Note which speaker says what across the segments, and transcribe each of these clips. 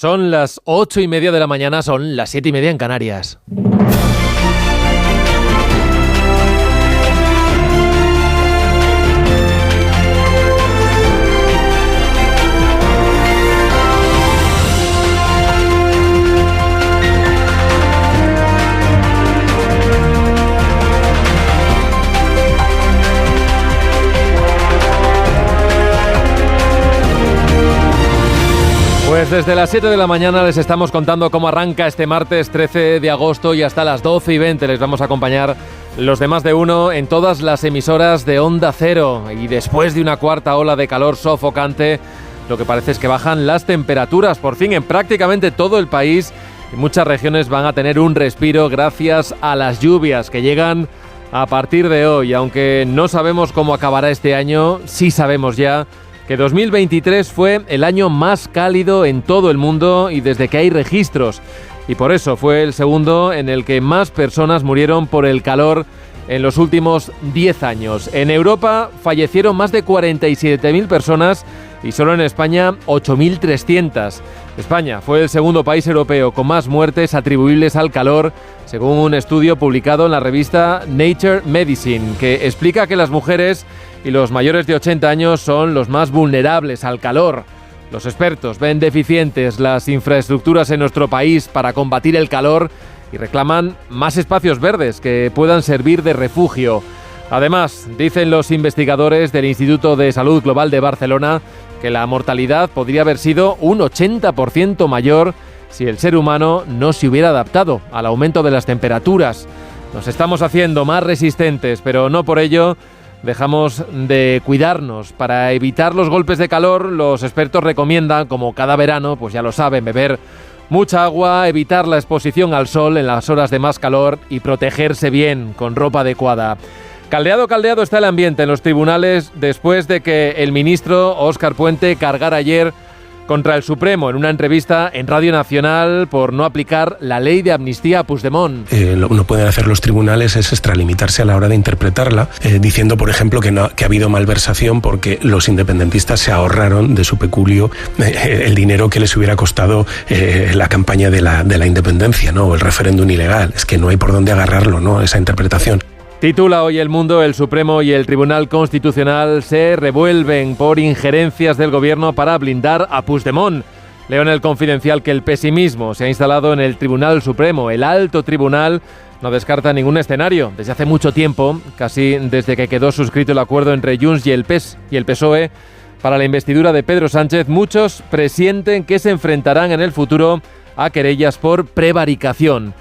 Speaker 1: Son las 8:30 de la mañana, son las 7:30 en Canarias. Pues desde las 7 de la mañana les estamos contando cómo arranca este martes 13 de agosto y hasta las 12:20 les vamos a acompañar los de Más de Uno en todas las emisoras de Onda Cero. Y después de una cuarta ola de calor sofocante, lo que parece es que bajan las temperaturas por fin en prácticamente todo el país y muchas regiones van a tener un respiro gracias a las lluvias que llegan a partir de hoy. Aunque no sabemos cómo acabará este año, sí sabemos ya que 2023 fue el año más cálido en todo el mundo y desde que hay registros. Y por eso fue el segundo en el que más personas murieron por el calor en los últimos 10 años. En Europa fallecieron más de 47.000 personas y solo en España 8.300. España fue el segundo país europeo con más muertes atribuibles al calor, según un estudio publicado en la revista Nature Medicine, que explica que las mujeres y los mayores de 80 años son los más vulnerables al calor. Los expertos ven deficientes las infraestructuras en nuestro país para combatir el calor y reclaman más espacios verdes que puedan servir de refugio. Además, dicen los investigadores del Instituto de Salud Global de Barcelona que la mortalidad podría haber sido un 80% mayor si el ser humano no se hubiera adaptado al aumento de las temperaturas. Nos estamos haciendo más resistentes, pero no por ello dejamos de cuidarnos. Para evitar los golpes de calor, los expertos recomiendan, como cada verano, pues ya lo saben, beber mucha agua, evitar la exposición al sol en las horas de más calor y protegerse bien con ropa adecuada. Caldeado está el ambiente en los tribunales después de que el ministro Óscar Puente cargara ayer contra el Supremo en una entrevista en Radio Nacional por no aplicar la ley de amnistía a Puigdemont.
Speaker 2: Lo que no pueden hacer los tribunales es extralimitarse a la hora de interpretarla, diciendo, por ejemplo, que ha habido malversación porque los independentistas se ahorraron de su peculio el dinero que les hubiera costado la campaña de la independencia, ¿no? O el referéndum ilegal. Es que no hay por dónde agarrarlo, ¿no? Esa interpretación.
Speaker 1: Titula hoy El Mundo: el Supremo y el Tribunal Constitucional se revuelven por injerencias del gobierno para blindar a Puigdemont. Leo en El Confidencial que el pesimismo se ha instalado en el Tribunal Supremo. El alto tribunal no descarta ningún escenario. Desde hace mucho tiempo, casi desde que quedó suscrito el acuerdo entre Junts y el PSOE para la investidura de Pedro Sánchez, muchos presienten que se enfrentarán en el futuro a querellas por prevaricación.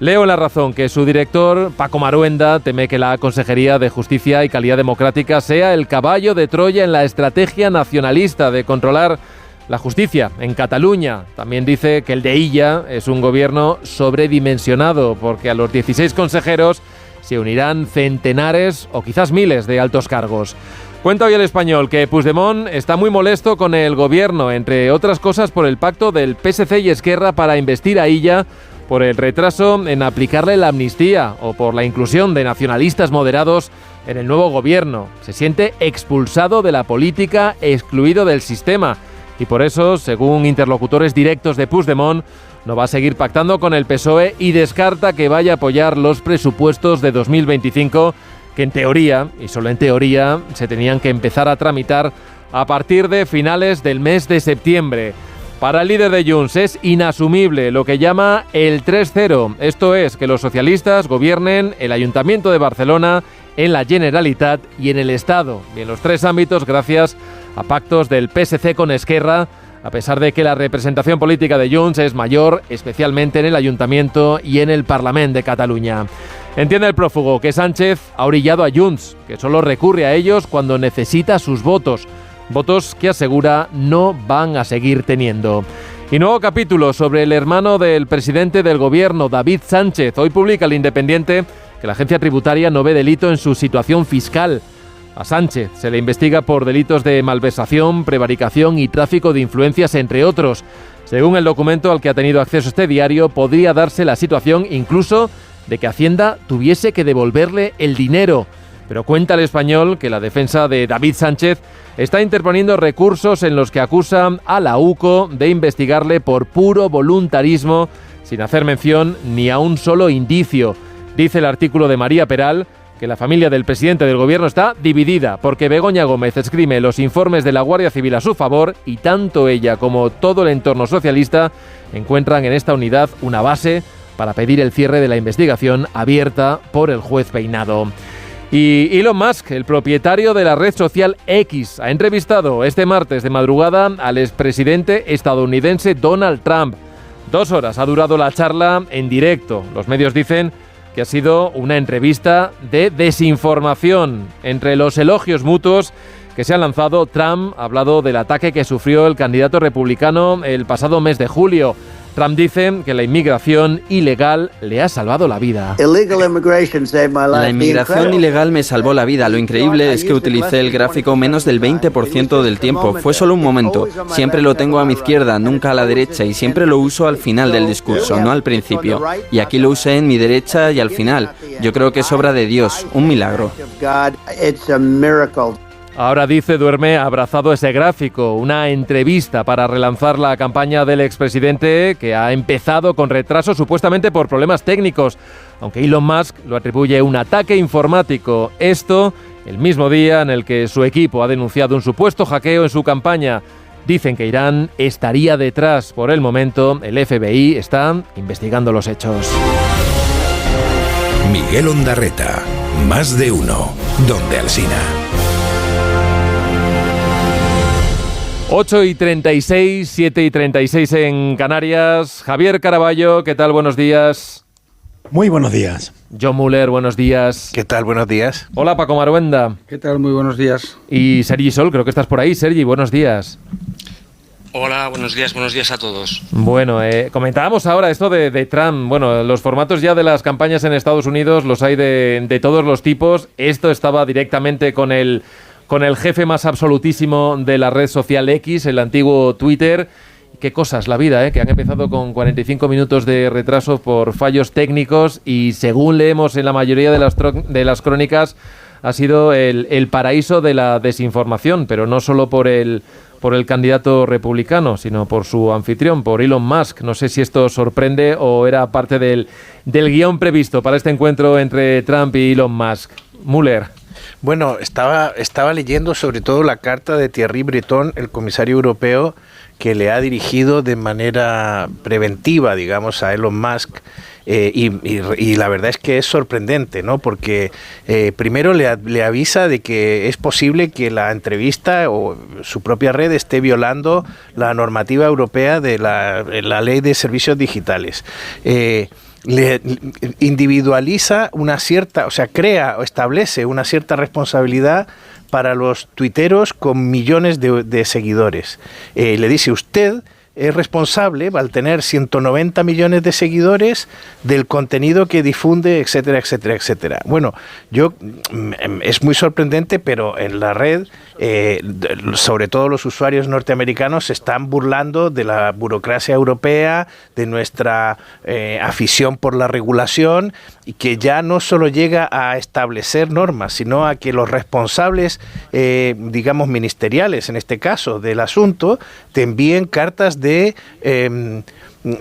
Speaker 1: Leo en La Razón que su director, Paco Maruenda, teme que la Consejería de Justicia y Calidad Democrática sea el caballo de Troya en la estrategia nacionalista de controlar la justicia en Cataluña. También dice que el de Illa es un gobierno sobredimensionado porque a los 16 consejeros se unirán centenares o quizás miles de altos cargos. Cuenta hoy El Español que Puigdemont está muy molesto con el gobierno, entre otras cosas por el pacto del PSC y Esquerra para investir a Illa, por el retraso en aplicarle la amnistía o por la inclusión de nacionalistas moderados en el nuevo gobierno. Se siente expulsado de la política, excluido del sistema y por eso, según interlocutores directos de Puigdemont, no va a seguir pactando con el PSOE y descarta que vaya a apoyar los presupuestos de 2025 que en teoría, y solo en teoría, se tenían que empezar a tramitar a partir de finales del mes de septiembre. Para el líder de Junts es inasumible lo que llama el 3-0, esto es, que los socialistas gobiernen el Ayuntamiento de Barcelona, en la Generalitat y en el Estado, y en los tres ámbitos gracias a pactos del PSC con Esquerra, a pesar de que la representación política de Junts es mayor, especialmente en el Ayuntamiento y en el Parlament de Cataluña. Entiende el prófugo que Sánchez ha orillado a Junts, que solo recurre a ellos cuando necesita sus votos. Votos que asegura no van a seguir teniendo. Y nuevo capítulo sobre el hermano del presidente del gobierno, David Sánchez. Hoy publica El Independiente que la agencia tributaria no ve delito en su situación fiscal. A Sánchez se le investiga por delitos de malversación, prevaricación y tráfico de influencias, entre otros. Según el documento al que ha tenido acceso este diario, podría darse la situación incluso de que Hacienda tuviese que devolverle el dinero. Pero cuenta El Español que la defensa de David Sánchez está interponiendo recursos en los que acusa a la UCO de investigarle por puro voluntarismo, sin hacer mención ni a un solo indicio. Dice el artículo de María Peral que la familia del presidente del gobierno está dividida porque Begoña Gómez esgrime los informes de la Guardia Civil a su favor y tanto ella como todo el entorno socialista encuentran en esta unidad una base para pedir el cierre de la investigación abierta por el juez Peinado. Y Elon Musk, el propietario de la red social X, ha entrevistado este martes de madrugada al expresidente estadounidense Donald Trump. 2 horas ha durado la charla en directo. Los medios dicen que ha sido una entrevista de desinformación. Entre los elogios mutuos que se han lanzado, Trump ha hablado del ataque que sufrió el candidato republicano el pasado mes de julio. Trump dice que la inmigración ilegal le ha salvado la vida.
Speaker 3: La inmigración ilegal me salvó la vida. Lo increíble es que utilicé el gráfico menos del 20% del tiempo. Fue solo un momento. Siempre lo tengo a mi izquierda, nunca a la derecha, y siempre lo uso al final del discurso, no al principio. Y aquí lo usé en mi derecha y al final. Yo creo que es obra de Dios, un milagro.
Speaker 1: Ahora dice duerme abrazado ese gráfico, una entrevista para relanzar la campaña del expresidente que ha empezado con retraso supuestamente por problemas técnicos, aunque Elon Musk lo atribuye a un ataque informático. Esto el mismo día en el que su equipo ha denunciado un supuesto hackeo en su campaña. Dicen que Irán estaría detrás. Por el momento, el FBI está investigando los hechos.
Speaker 4: Miguel Ondarreta, Más de Uno, Donde Alsina.
Speaker 1: 8:36, 7:36 en Canarias. Javier Caraballo, ¿qué tal? Buenos días.
Speaker 5: Muy buenos días.
Speaker 1: John Muller, buenos días.
Speaker 6: ¿Qué tal? Buenos días.
Speaker 1: Hola, Paco Maruenda.
Speaker 7: ¿Qué tal? Muy buenos días.
Speaker 1: Y Sergi Sol, creo que estás por ahí. Sergi, buenos días.
Speaker 8: Hola, buenos días a todos.
Speaker 1: Bueno, comentábamos ahora esto de Trump. Bueno, los formatos ya de las campañas en Estados Unidos los hay de todos los tipos. Esto estaba directamente con el jefe más absolutísimo de la red social X, el antiguo Twitter. Qué cosas la vida, que han empezado con 45 minutos de retraso por fallos técnicos y según leemos en la mayoría de las crónicas ha sido el paraíso de la desinformación, pero no solo por el candidato republicano, sino por su anfitrión, por Elon Musk. No sé si esto sorprende o era parte del guión previsto para este encuentro entre Trump y Elon Musk. Muller.
Speaker 6: Bueno, estaba leyendo sobre todo la carta de Thierry Breton, el comisario europeo, que le ha dirigido de manera preventiva, digamos, a Elon Musk. Y la verdad es que es sorprendente, ¿no? Porque primero le avisa de que es posible que la entrevista o su propia red esté violando la normativa europea de la ley de servicios digitales. Le individualiza una cierta, o sea, crea o establece una cierta responsabilidad para los tuiteros con millones de seguidores. Le dice, usted es responsable, al tener 190 millones de seguidores, del contenido que difunde, etcétera, etcétera, etcétera. Bueno, es muy sorprendente, pero en la red, sobre todo los usuarios norteamericanos, se están burlando de la burocracia europea, de nuestra afición por la regulación, y que ya no solo llega a establecer normas, sino a que los responsables, digamos, ministeriales, en este caso, del asunto, te envíen cartas de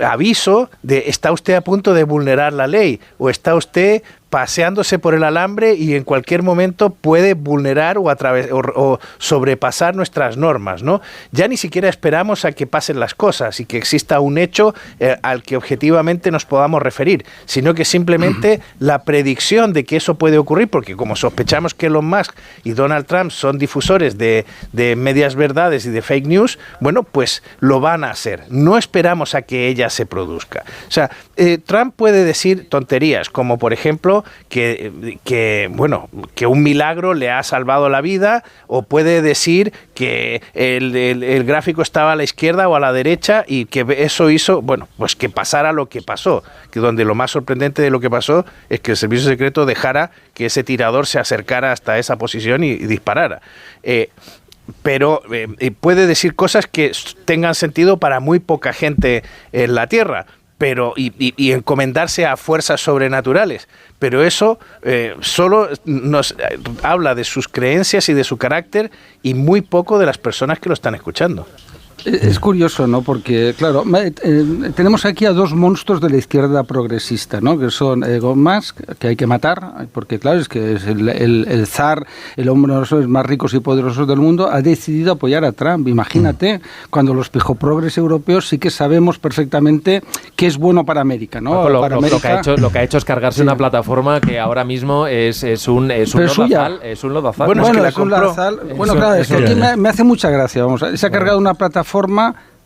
Speaker 6: aviso de está usted a punto de vulnerar la ley o está usted paseándose por el alambre y en cualquier momento puede vulnerar o sobrepasar nuestras normas, ¿no? Ya ni siquiera esperamos a que pasen las cosas y que exista un hecho al que objetivamente nos podamos referir, sino que simplemente la predicción de que eso puede ocurrir, porque como sospechamos que Elon Musk y Donald Trump son difusores de medias verdades y de fake news, bueno, pues lo van a hacer. No esperamos a que ella se produzca. O sea, Trump puede decir tonterías, como por ejemplo que un milagro le ha salvado la vida, o puede decir que el gráfico estaba a la izquierda o a la derecha y que eso hizo, bueno, pues que pasara lo que pasó, que donde lo más sorprendente de lo que pasó es que el servicio secreto dejara que ese tirador se acercara hasta esa posición y disparara. Pero puede decir cosas que tengan sentido para muy poca gente en la Tierra. pero y encomendarse a fuerzas sobrenaturales. Pero eso solo nos habla de sus creencias y de su carácter y muy poco de las personas que lo están escuchando.
Speaker 7: Es curioso, ¿no? Porque, claro, tenemos aquí a dos monstruos de la izquierda progresista, ¿no? Que son Elon Musk, que hay que matar, porque, claro, es que es el zar, el hombre de los más ricos y poderosos del mundo, ha decidido apoyar a Trump. Imagínate, cuando los pijoprogres europeos sí que sabemos perfectamente qué es bueno para América, ¿no?
Speaker 1: Lo que ha hecho es cargarse una plataforma que ahora mismo es un lodazal. Es un lodazal.
Speaker 7: Bueno, claro, es que aquí me hace mucha gracia. Vamos, se ha cargado una plataforma.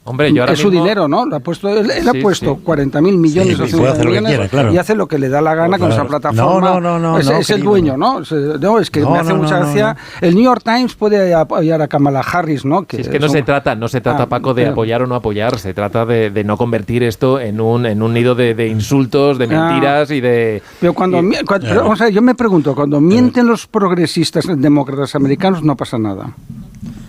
Speaker 7: Hombre, yo ahora es su dinero, ¿no? Él ha puesto 40.000 millones o 50 millones y hace lo que le da la gana con esa plataforma. Es el dueño, ¿no? Es que me hace mucha gracia. El New York Times puede apoyar a Kamala Harris, ¿no?
Speaker 1: Que es que no se trata, Paco, de apoyar o no apoyar. Se trata de no convertir esto en un nido de insultos, de mentiras y de...
Speaker 7: Pero vamos a ver, yo me pregunto, cuando mienten los progresistas demócratas americanos no pasa nada.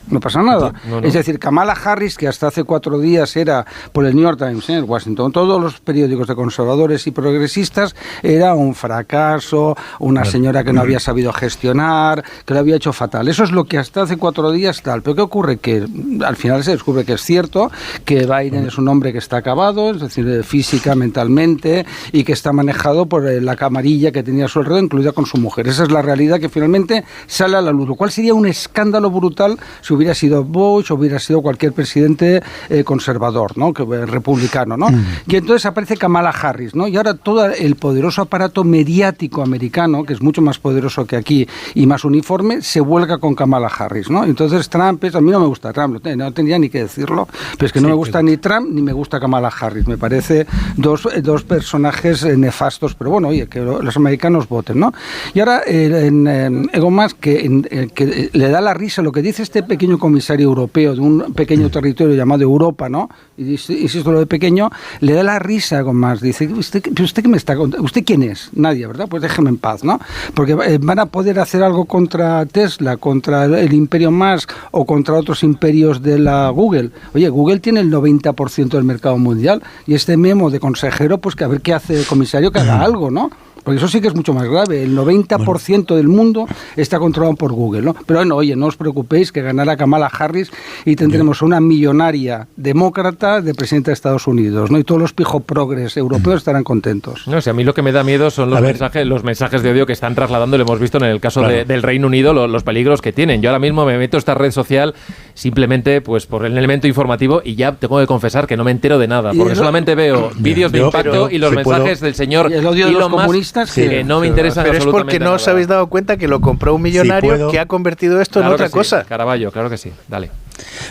Speaker 7: No pasa nada. No. Es decir, Kamala Harris, que hasta hace 4 días era por el New York Times, el Washington, todos los periódicos de conservadores y progresistas, era un fracaso, una señora que no había sabido gestionar, que lo había hecho fatal. Eso es lo que hasta hace 4 días tal. Pero ¿qué ocurre? Que al final se descubre que es cierto, que Biden es un hombre que está acabado, es decir, física, mentalmente, y que está manejado por la camarilla que tenía a su alrededor, incluida con su mujer. Esa es la realidad que finalmente sale a la luz. Lo cual sería un escándalo brutal si hubiera sido Bush, hubiera sido cualquier presidente conservador, ¿no? Republicano, ¿no? Y entonces aparece Kamala Harris, ¿no? Y ahora todo el poderoso aparato mediático americano, que es mucho más poderoso que aquí y más uniforme, se vuelca con Kamala Harris, ¿no? Entonces Trump a mí no me gusta Trump, no tendría ni que decirlo, pero es que no me gusta ni Trump ni me gusta Kamala Harris. Me parece dos personajes nefastos, pero bueno, oye, que los americanos voten, ¿no? Y ahora Elon Musk, que le da la risa lo que dice este pequeño comisario europeo de un pequeño territorio llamado Europa, ¿no? Y insisto, lo de pequeño, le da la risa con más. Dice, ¿usted qué me está contando? ¿Usted quién es? Nadie, ¿verdad? Pues déjeme en paz, ¿no? Porque van a poder hacer algo contra Tesla, contra el imperio Musk o contra otros imperios de la Google. Oye, Google tiene el 90% del mercado mundial y este memo de consejero, pues que a ver qué hace el comisario, que haga algo, ¿no? Porque eso sí que es mucho más grave. El 90% del mundo está controlado por Google, ¿no? Pero bueno, oye, no os preocupéis que ganará Kamala Harris y tendremos una millonaria demócrata de presidenta de Estados Unidos, ¿no? Y todos los pijoprogres europeos estarán contentos.
Speaker 1: No sé, a mí lo que me da miedo son los mensajes de odio que están trasladando, lo hemos visto en el caso del Reino Unido, los peligros que tienen. Yo ahora mismo me meto a esta red social simplemente pues por el elemento informativo y ya tengo que confesar que no me entero de nada, porque solamente veo vídeos de impacto y los mensajes del señor Elon Musk que no me interesan
Speaker 6: pero absolutamente. Pero es porque no os habéis dado cuenta que lo compró un millonario que ha convertido esto en otra cosa.
Speaker 1: Caraballo, claro que sí, dale.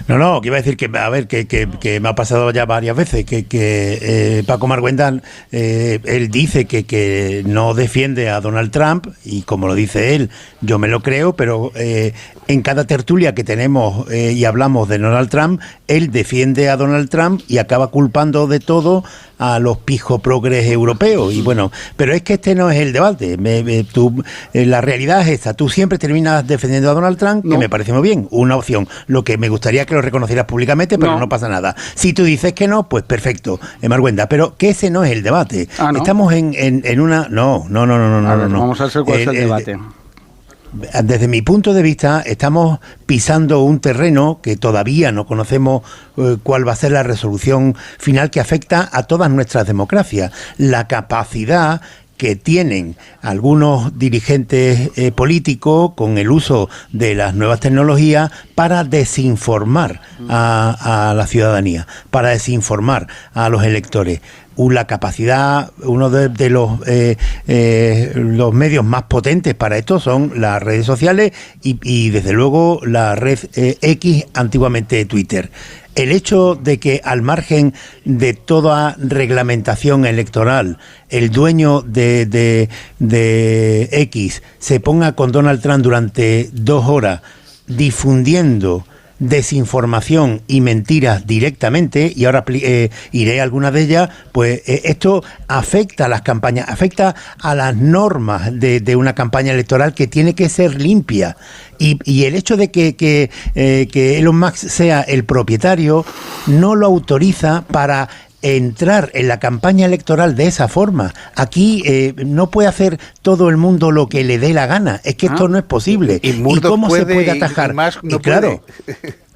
Speaker 9: No, que iba a decir que me ha pasado ya varias veces que Paco Marguendan, él dice que no defiende a Donald Trump y como lo dice él, yo me lo creo, pero en cada tertulia que tenemos y hablamos de Donald Trump, él defiende a Donald Trump y acaba culpando de todo a los pijoprogres europeos. Y bueno, pero es que este no es el debate. La realidad es esta. Tú siempre terminas defendiendo a Donald Trump, que me parece muy bien, una opción. Lo que me gustaría que lo reconocieras públicamente, pero no pasa nada. Si tú dices que no, pues perfecto, Marguenda. Pero que ese no es el debate.
Speaker 7: ¿No?
Speaker 9: Estamos en una... No.
Speaker 7: Vamos a ver cuál es el debate.
Speaker 9: Desde mi punto de vista, estamos pisando un terreno que todavía no conocemos cuál va a ser la resolución final que afecta a todas nuestras democracias. La capacidad que tienen algunos dirigentes políticos con el uso de las nuevas tecnologías para desinformar a la ciudadanía, para desinformar a los electores. La capacidad, uno de los medios más potentes para esto son las redes sociales y desde luego la red X, antiguamente Twitter. El hecho de que al margen de toda reglamentación electoral el dueño de X se ponga con Donald Trump durante 2 horas difundiendo desinformación y mentiras directamente, y ahora iré a algunas de ellas, pues esto afecta a las campañas, afecta a las normas de una campaña electoral que tiene que ser limpia. Y el hecho de que Elon Musk sea el propietario no lo autoriza para entrar en la campaña electoral de esa forma. Aquí no puede hacer todo el mundo lo que le dé la gana. Es que esto no es posible.
Speaker 6: ¿Y cómo
Speaker 9: se puede atajar?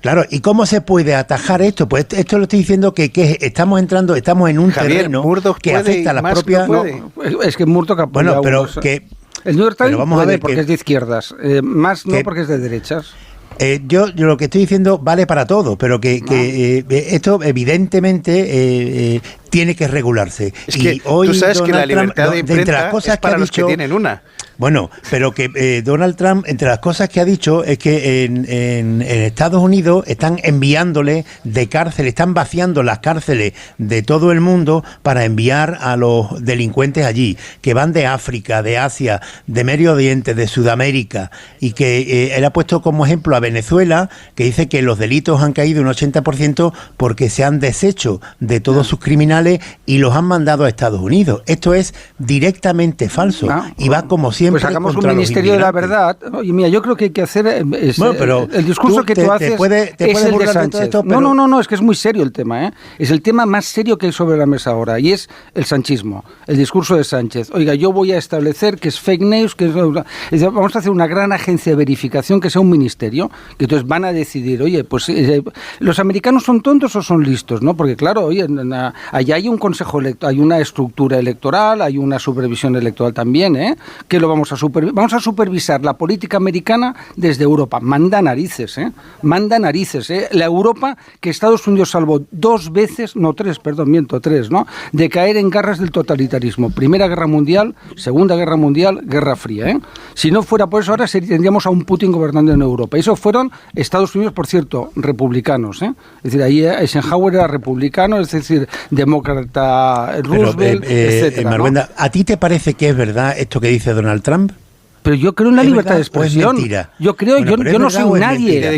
Speaker 9: Claro, ¿y cómo se puede atajar esto? Pues esto lo estoy diciendo que estamos en un terreno que afecta a las propias...
Speaker 7: Es que Murdoch apoya el New York Times
Speaker 9: vamos a ver
Speaker 7: porque es de izquierdas, más no porque es de derechas.
Speaker 9: Yo lo que estoy diciendo vale para todo, pero que esto evidentemente tiene que regularse.
Speaker 6: Es que y hoy tú sabes Donald que la libertad Trump, de imprenta las cosas es para que los que tienen una.
Speaker 9: Bueno, pero que Donald Trump, entre las cosas que ha dicho, es que en Estados Unidos están enviándole de cárcel, están vaciando las cárceles de todo el mundo para enviar a los delincuentes allí, que van de África, de Asia, de Medio Oriente, de Sudamérica, y que él ha puesto como ejemplo a Venezuela, que dice que los delitos han caído un 80% porque se han deshecho de todos sus criminales y los han mandado a Estados Unidos. Esto es directamente falso y va como siempre.
Speaker 7: Pues hagamos un ministerio de la verdad. Oye, mira, yo creo que hay que hacer el discurso que tú haces es el de Sánchez. Esto, pero... No, es que es muy serio el tema, ¿eh? Es el tema más serio que hay sobre la mesa ahora y es el sanchismo, el discurso de Sánchez. Oiga, yo voy a establecer que es fake news, vamos a hacer una gran agencia de verificación que sea un ministerio, que entonces van a decidir, oye, pues los americanos son tontos o son listos, ¿no? Porque claro, oye, allá hay un consejo electoral, hay una estructura electoral, hay una supervisión electoral también, ¿eh? Que lo vamos a supervisar la política americana desde Europa. Manda narices, ¿eh? La Europa que Estados Unidos salvó 2 veces, no 3, perdón, miento, 3, ¿no? De caer en garras del totalitarismo. Primera Guerra Mundial, Segunda Guerra Mundial, Guerra Fría, ¿eh? Si no fuera por eso, ahora tendríamos a un Putin gobernando en Europa. Y eso fueron Estados Unidos, por cierto, republicanos, ¿eh? Es decir, ahí Eisenhower era republicano, es decir, demócrata, Roosevelt, etcétera,
Speaker 9: Marwenda, ¿no? ¿A ti te parece que es verdad esto que dice Donald Trump?
Speaker 7: Pero yo creo en la libertad de expresión. Yo creo, yo no soy nadie.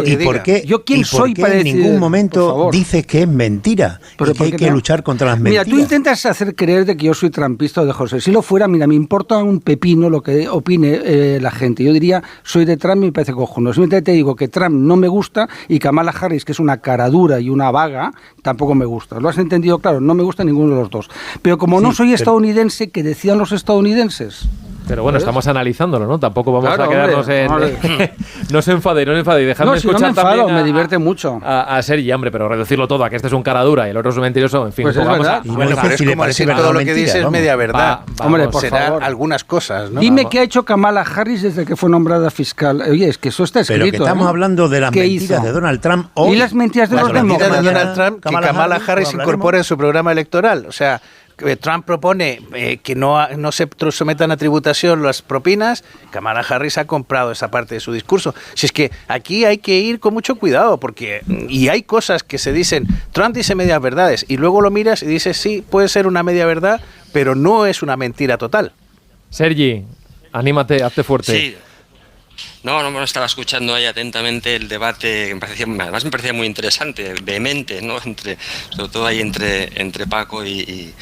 Speaker 9: ¿Y por qué?
Speaker 7: ¿Yo quién soy para decir?
Speaker 9: En ningún momento dices que es mentira y que hay que luchar contra las mentiras.
Speaker 7: Mira, tú intentas hacer creer de que yo soy trampista o de José. Si lo fuera, mira, me importa un pepino lo que opine la gente. Yo diría, soy de Trump y me parece cojonudo. Simplemente te digo que Trump no me gusta y Kamala Harris, que es una caradura y una vaga, tampoco me gusta. ¿Lo has entendido? Claro, no me gusta ninguno de los dos. Pero como no soy estadounidense, ¿qué decían los estadounidenses?
Speaker 1: Pero bueno, estamos analizándolo, ¿no? Tampoco vamos a quedarnos No se enfade. Y dejadme escuchar también
Speaker 7: me divierte mucho.
Speaker 1: A Sergi, hombre, pero reducirlo todo a que este es un cara dura y el otro es un mentiroso, en fin.
Speaker 7: Pues es verdad.
Speaker 6: Bueno, pero es como decir todo lo que dice es media verdad.
Speaker 7: Hombre, por
Speaker 6: favor. Algunas cosas, ¿no?
Speaker 7: Dime qué ha hecho Kamala Harris desde que fue nombrada fiscal. Oye, es que eso está escrito.
Speaker 9: Pero que estamos hablando de las mentiras de Donald Trump hoy.
Speaker 7: Y las mentiras de los demócratas.
Speaker 6: Las mentiras de Donald Trump que Kamala Harris incorpora en su programa electoral. O sea, Trump propone que no se sometan a tributación las propinas. Kamala Harris ha comprado esa parte de su discurso. Si es que aquí hay que ir con mucho cuidado, porque y hay cosas que se dicen, Trump dice medias verdades, y luego lo miras y dices, sí, puede ser una media verdad, pero no es una mentira total.
Speaker 1: Sergi, anímate, hazte fuerte.
Speaker 8: Sí. No, estaba escuchando ahí atentamente el debate, que además me parecía muy interesante, vehemente, ¿no? Sobre todo ahí entre Paco y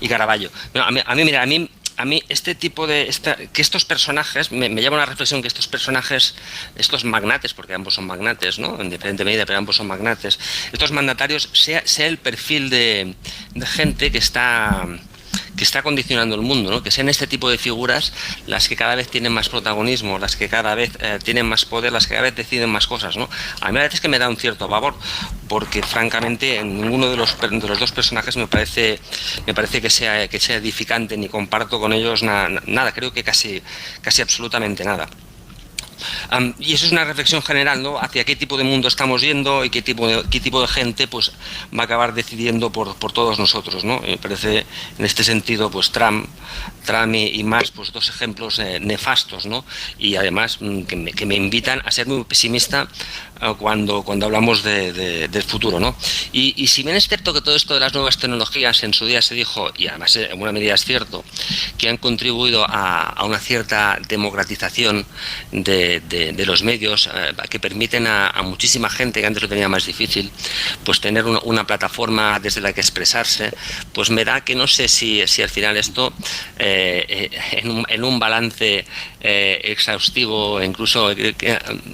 Speaker 8: Caraballo. No, a mí este tipo de... que estos personajes, me llama una reflexión que estos personajes, estos magnates, porque ambos son magnates, ¿no? En diferente medida, pero ambos son magnates, estos mandatarios, sea el perfil de gente que está condicionando el mundo, ¿no? Que sean este tipo de figuras las que cada vez tienen más protagonismo, las que cada vez tienen más poder, las que cada vez deciden más cosas, ¿no? A mí a veces que me da un cierto pavor, porque francamente en ninguno de los dos personajes me parece que sea edificante, ni comparto con ellos nada, creo que casi absolutamente nada. Y eso es una reflexión general, ¿no? Hacia qué tipo de mundo estamos yendo y qué tipo de gente pues va a acabar decidiendo por todos nosotros, ¿no? Me parece en este sentido pues Trump y más, pues 2 ejemplos nefastos, ¿no? Y además que me invitan a ser muy pesimista cuando hablamos del futuro, ¿no? Y si bien es cierto que todo esto de las nuevas tecnologías en su día se dijo, y además en buena medida es cierto, que han contribuido a una cierta democratización de los medios, que permiten a muchísima gente que antes lo tenía más difícil, pues tener una plataforma desde la que expresarse, pues me da que no sé si al final esto en un balance exhaustivo, incluso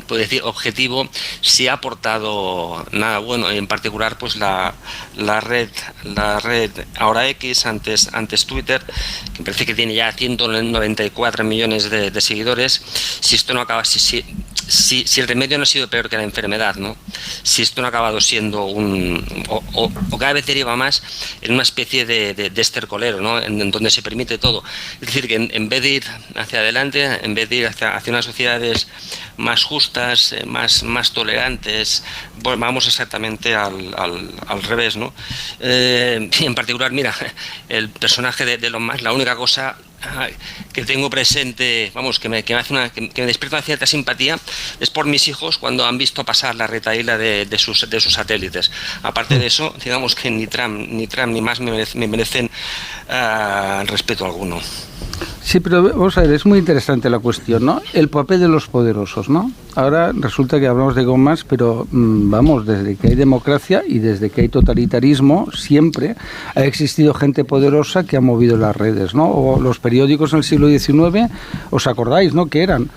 Speaker 8: puedo decir objetivo, sí ha aportado nada bueno. En particular, pues la red ahora X, antes Twitter, que me parece que tiene ya 194 millones de seguidores. Si esto no acaba, si el remedio no ha sido peor que la enfermedad, ¿no? Si esto no ha acabado siendo o cada vez deriva más en una especie de estercolero, ¿no? En donde se permite todo. Es decir, que en vez de ir hacia adelante, en vez de ir hacia unas sociedades más justas, más tolerantes, bueno, vamos exactamente al revés, ¿no? Y en particular, mira, el personaje de Elon Musk, la única cosa que tengo presente, vamos, que me despierta una cierta simpatía, es por mis hijos cuando han visto pasar la retahíla de sus satélites. Aparte de eso, digamos que ni Trump ni más me merecen respeto alguno.
Speaker 7: Sí, pero vamos a ver, es muy interesante la cuestión, ¿no? El papel de los poderosos, ¿no? Ahora resulta que hablamos de Elon Musk, pero vamos, desde que hay democracia y desde que hay totalitarismo, siempre ha existido gente poderosa que ha movido las redes, ¿no? O los periódicos en el siglo XIX, ¿os acordáis, no? Que eran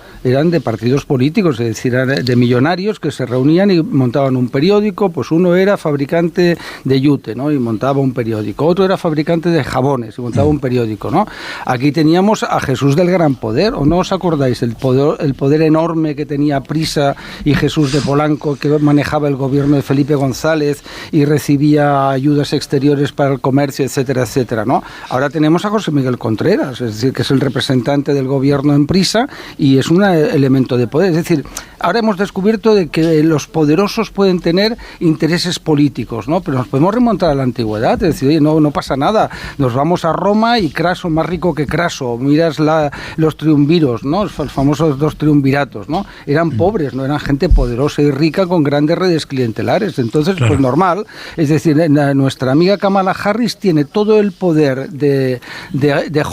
Speaker 7: de partidos políticos, es decir, de millonarios que se reunían y montaban un periódico. Pues uno era fabricante de yute, ¿no? Y montaba un periódico. Otro era fabricante de jabones y montaba un periódico, ¿no? Aquí teníamos a Jesús del Gran Poder, ¿o no os acordáis? El poder enorme que tenía Prisa y Jesús de Polanco, que manejaba el gobierno de Felipe González y recibía ayudas exteriores para el comercio, etcétera, etcétera, ¿no? Ahora tenemos a José Miguel Contreras, es decir, que es el representante del gobierno en Prisa y es un elemento de poder. Es decir, ahora hemos descubierto de que los poderosos pueden tener intereses políticos, ¿no? Pero nos podemos remontar a la antigüedad, es decir, oye, no pasa nada, nos vamos a Roma y Craso, más rico que Craso, miras los triunviros, ¿no? Los famosos 2 triunviratos, ¿no? Eran pobres, no eran gente poderosa y rica con grandes redes clientelares. Entonces, claro, pues normal. Es decir, nuestra amiga Kamala Harris tiene todo el poder de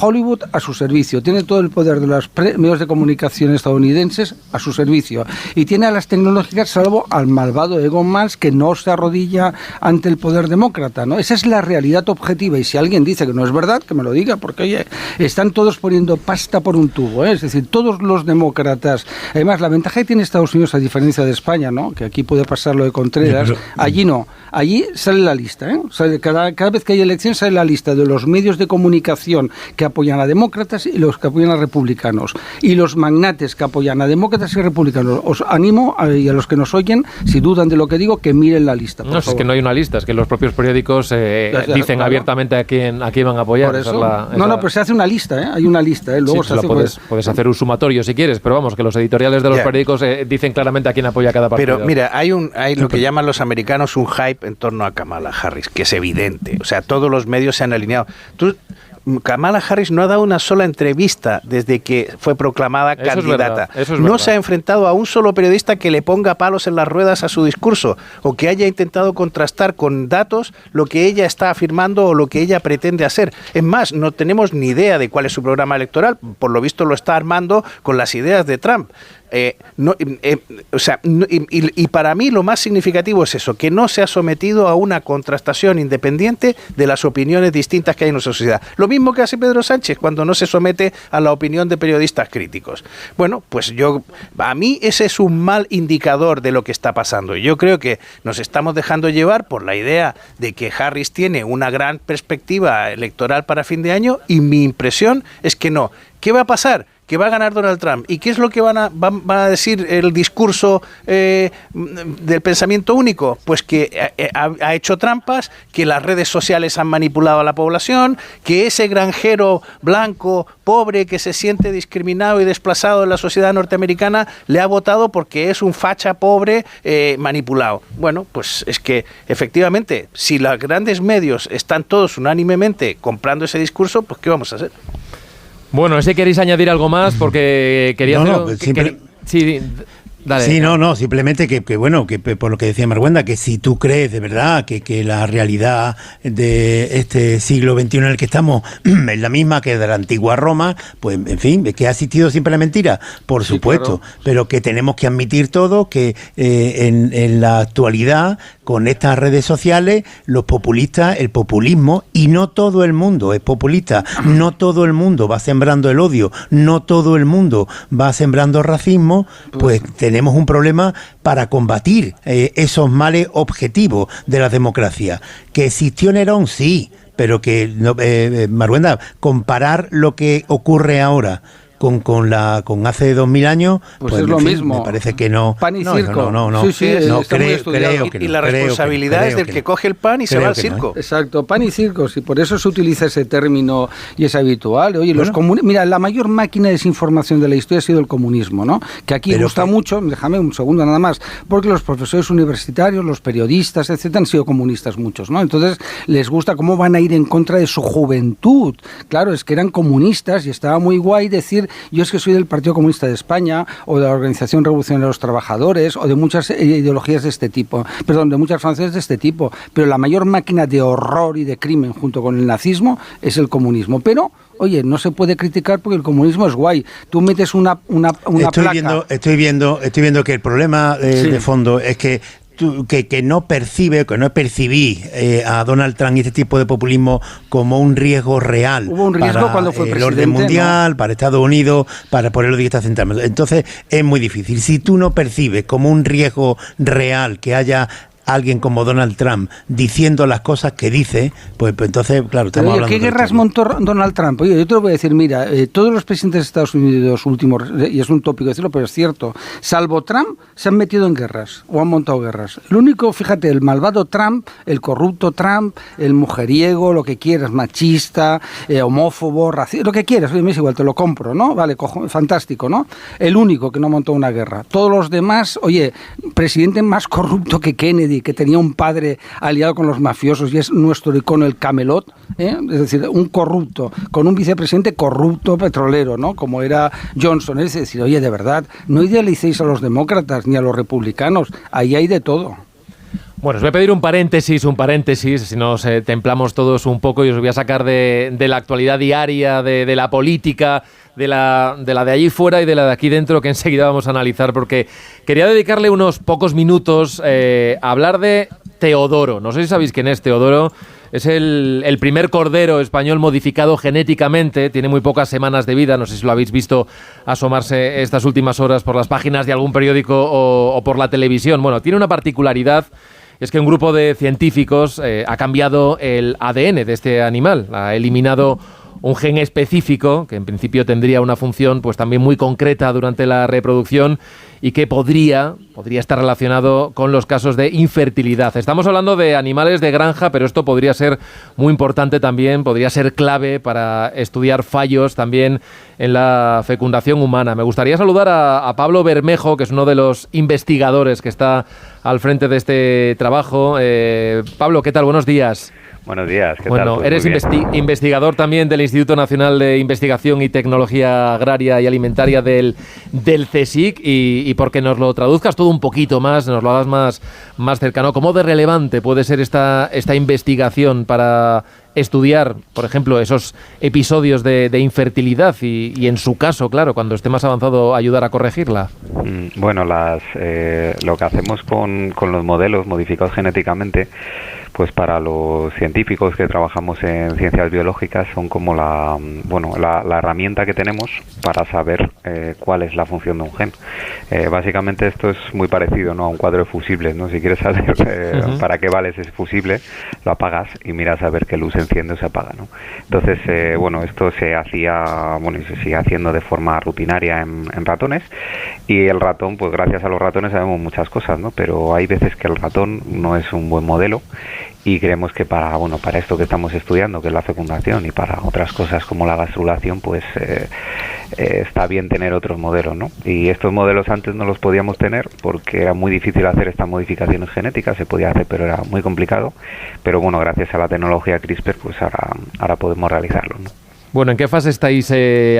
Speaker 7: Hollywood a su servicio, tiene todo el poder de los medios de comunicación estadounidenses a su servicio y tiene a las tecnológicas, salvo al malvado Elon Musk, que no se arrodilla ante el poder demócrata, ¿no? Esa es la realidad objetiva, y si alguien dice que no es verdad, que me lo diga, porque oye, están todos poniendo pasta por un tubo, ¿eh? Es decir, todos los demócratas. Además, la ventaja que tiene Estados Unidos, a diferencia de España, ¿no? Que aquí puede pasar lo de Contreras, allí no. Allí sale la lista, ¿eh? Sale cada vez que hay elecciones sale la lista de los medios de comunicación que apoyan a demócratas y los que apoyan a republicanos. Y los magnates que apoyan a demócratas y republicanos. Os animo, y a los que nos oyen, si dudan de lo que digo, que miren la lista.
Speaker 1: No, es que no hay una lista, es que los propios periódicos dicen abiertamente a quién van a apoyar.
Speaker 7: Por eso. No, pero se hace una lista, ¿eh? Hay una lista, ¿eh? Luego
Speaker 1: sí, puedes hacer un sumatorio si quieres, pero vamos, que los editoriales de los periódicos dicen claramente a quién apoya cada partido.
Speaker 6: Pero mira, hay lo que llaman los americanos un hype en torno a Kamala Harris, que es evidente. O sea, todos los medios se han alineado. Kamala Harris no ha dado una sola entrevista desde que fue proclamada candidata. No se ha enfrentado a un solo periodista que le ponga palos en las ruedas a su discurso o que haya intentado contrastar con datos lo que ella está afirmando o lo que ella pretende hacer. Es más, no tenemos ni idea de cuál es su programa electoral. Por lo visto lo está armando con las ideas de Trump. Y para mí lo más significativo es eso, que no se ha sometido a una contrastación independiente de las opiniones distintas que hay en nuestra sociedad. Lo mismo que hace Pedro Sánchez cuando no se somete a la opinión de periodistas críticos. Bueno, pues a mí ese es un mal indicador de lo que está pasando. Yo creo que nos estamos dejando llevar por la idea de que Harris tiene una gran perspectiva electoral para fin de año y mi impresión es que no. ¿Qué va a pasar? Que va a ganar Donald Trump. ¿Y qué es lo que van a decir el discurso del pensamiento único? Pues que ha hecho trampas, que las redes sociales han manipulado a la población, que ese granjero blanco, pobre, que se siente discriminado y desplazado en la sociedad norteamericana, le ha votado porque es un facha pobre manipulado. Bueno, pues es que efectivamente, si los grandes medios están todos unánimemente comprando ese discurso, pues ¿qué vamos a hacer?
Speaker 1: Bueno, si queréis añadir algo más, porque quería
Speaker 9: sí.
Speaker 1: Dale.
Speaker 9: Sí, no, simplemente que por lo que decía Marguenda, que si tú crees de verdad que la realidad de este siglo XXI en el que estamos es la misma que de la antigua Roma, pues en fin, que ha existido siempre la mentira, por supuesto, claro. Pero que tenemos que admitir todo que en la actualidad, con estas redes sociales, los populistas, el populismo, y no todo el mundo es populista, no todo el mundo va sembrando el odio, no todo el mundo va sembrando racismo, pues tenemos un problema para combatir esos males objetivos de la democracia. ¿Que existió Nerón? Sí, pero que, Marguenda, comparar lo que ocurre ahora con hace 2000 años,
Speaker 7: pues es lo mismo.
Speaker 9: Me parece que no.
Speaker 7: Pan y circo.
Speaker 9: No,
Speaker 7: sí,
Speaker 9: creo que no.
Speaker 6: Y la responsabilidad es del que coge el pan y se va al circo.
Speaker 7: Exacto, pan y circo, y por eso se utiliza ese término y es habitual. Oye, mira, la mayor máquina de desinformación de la historia ha sido el comunismo, ¿no? Que aquí gusta mucho, déjame un segundo nada más, porque los profesores universitarios, los periodistas, etcétera, han sido comunistas muchos, ¿no? Entonces les gusta cómo van a ir en contra de su juventud. Claro, es que eran comunistas y estaba muy guay decir: yo es que soy del Partido Comunista de España, o de la Organización Revolucionaria de los Trabajadores, o de muchas ideologías de este tipo, de muchas formaciones de este tipo, pero la mayor máquina de horror y de crimen junto con el nazismo es el comunismo. Pero oye, no se puede criticar porque el comunismo es guay. Tú metes una placa.
Speaker 9: Estoy viendo que el problema de fondo es que no percibí a Donald Trump y este tipo de populismo como un riesgo real.
Speaker 7: Hubo un riesgo
Speaker 9: para
Speaker 7: cuando fue presidente,
Speaker 9: el orden mundial, ¿no? Para Estados Unidos, por el que está centrado. Entonces es muy difícil. Si tú no percibes como un riesgo real que haya alguien como Donald Trump diciendo las cosas que dice, pues entonces, claro, estamos hablando.
Speaker 7: ¿Qué guerras montó Donald Trump? Oye, yo te lo voy a decir, mira, todos los presidentes de Estados Unidos últimos, y es un tópico decirlo, pero es cierto, salvo Trump, se han metido en guerras o han montado guerras. El único, fíjate, el malvado Trump, el corrupto Trump, el mujeriego, lo que quieras, machista, homófobo, racista, lo que quieras, oye, me es igual, te lo compro, ¿no? Vale, fantástico, ¿no? El único que no montó una guerra. Todos los demás, oye, presidente más corrupto que Kennedy, que tenía un padre aliado con los mafiosos y es nuestro icono, el Camelot, es decir, un corrupto, con un vicepresidente corrupto petrolero, ¿no? Como era Johnson. Es decir, oye, de verdad, no idealicéis a los demócratas ni a los republicanos, ahí hay de todo.
Speaker 1: Bueno, os voy a pedir un paréntesis, si nos templamos todos un poco, y os voy a sacar de la actualidad diaria, de la política, de la de allí fuera y de la de aquí dentro, que enseguida vamos a analizar, porque quería dedicarle unos pocos minutos a hablar de Teodoro. No sé si sabéis quién es Teodoro. Es el primer cordero español modificado genéticamente, tiene muy pocas semanas de vida, no sé si lo habéis visto asomarse estas últimas horas por las páginas de algún periódico o por la televisión. Bueno, tiene una particularidad, es que un grupo de científicos ha cambiado el ADN de este animal, ha eliminado un gen específico que en principio tendría una función pues también muy concreta durante la reproducción y que podría estar relacionado con los casos de infertilidad. Estamos hablando de animales de granja, pero esto podría ser muy importante también, podría ser clave para estudiar fallos también en la fecundación humana. Me gustaría saludar a Pablo Bermejo, que es uno de los investigadores que está al frente de este trabajo. Pablo, ¿qué tal? Buenos días.
Speaker 10: Buenos días, ¿qué tal?
Speaker 1: Bueno, eres investigador también del Instituto Nacional de Investigación y Tecnología Agraria y Alimentaria del CSIC, y porque nos lo traduzcas todo un poquito más, nos lo hagas más cercano. ¿Cómo de relevante puede ser esta investigación para estudiar, por ejemplo, esos episodios de infertilidad y en su caso, claro, cuando esté más avanzado, ayudar a corregirla?
Speaker 10: Bueno, lo que hacemos con los modelos modificados genéticamente, pues para los científicos que trabajamos en ciencias biológicas son como la herramienta que tenemos para saber cuál es la función de un gen. Básicamente esto es muy parecido, ¿no?, a un cuadro de fusibles, ¿no? Si quieres saber para qué vale ese fusible, lo apagas y miras a ver qué luz enciende o se apaga, ¿no? Entonces, esto se hacía, y se sigue haciendo de forma rutinaria en ratones, y el ratón, pues gracias a los ratones sabemos muchas cosas, ¿no? Pero hay veces que el ratón no es un buen modelo, y creemos que para esto que estamos estudiando, que es la fecundación, y para otras cosas como la gastrulación, pues está bien tener otros modelos, ¿no? Y estos modelos antes no los podíamos tener porque era muy difícil hacer estas modificaciones genéticas. Se podía hacer, pero era muy complicado. Pero bueno, gracias a la tecnología CRISPR, pues ahora podemos realizarlo, ¿no?
Speaker 1: Bueno, ¿en qué fase estáis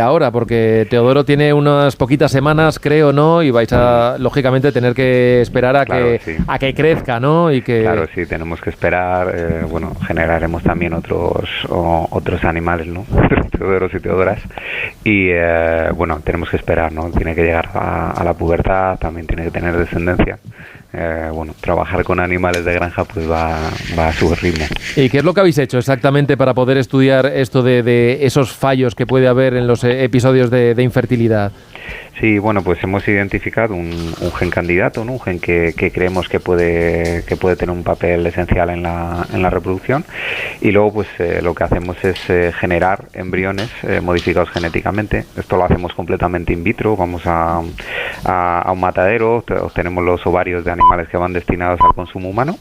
Speaker 1: ahora? Porque Teodoro tiene unas poquitas semanas, creo, ¿no? Y vais a, lógicamente, tener que esperar a que crezca, ¿no? Y que...
Speaker 10: Claro, sí, tenemos que esperar. Generaremos también otros animales, ¿no? Teodoros y Teodoras. Y, tenemos que esperar, ¿no? Tiene que llegar a la pubertad, también tiene que tener descendencia. Trabajar con animales de granja pues va a su ritmo.
Speaker 1: ¿Y qué es lo que habéis hecho exactamente para poder estudiar esto de esos fallos que puede haber en los episodios de infertilidad?
Speaker 10: Sí, pues hemos identificado un gen candidato, ¿no? Un gen que creemos que puede tener un papel esencial en la reproducción, y luego pues lo que hacemos es generar embriones modificados genéticamente. Esto lo hacemos completamente in vitro. Vamos a un matadero, obtenemos los ovarios de animales que van destinados al consumo humano,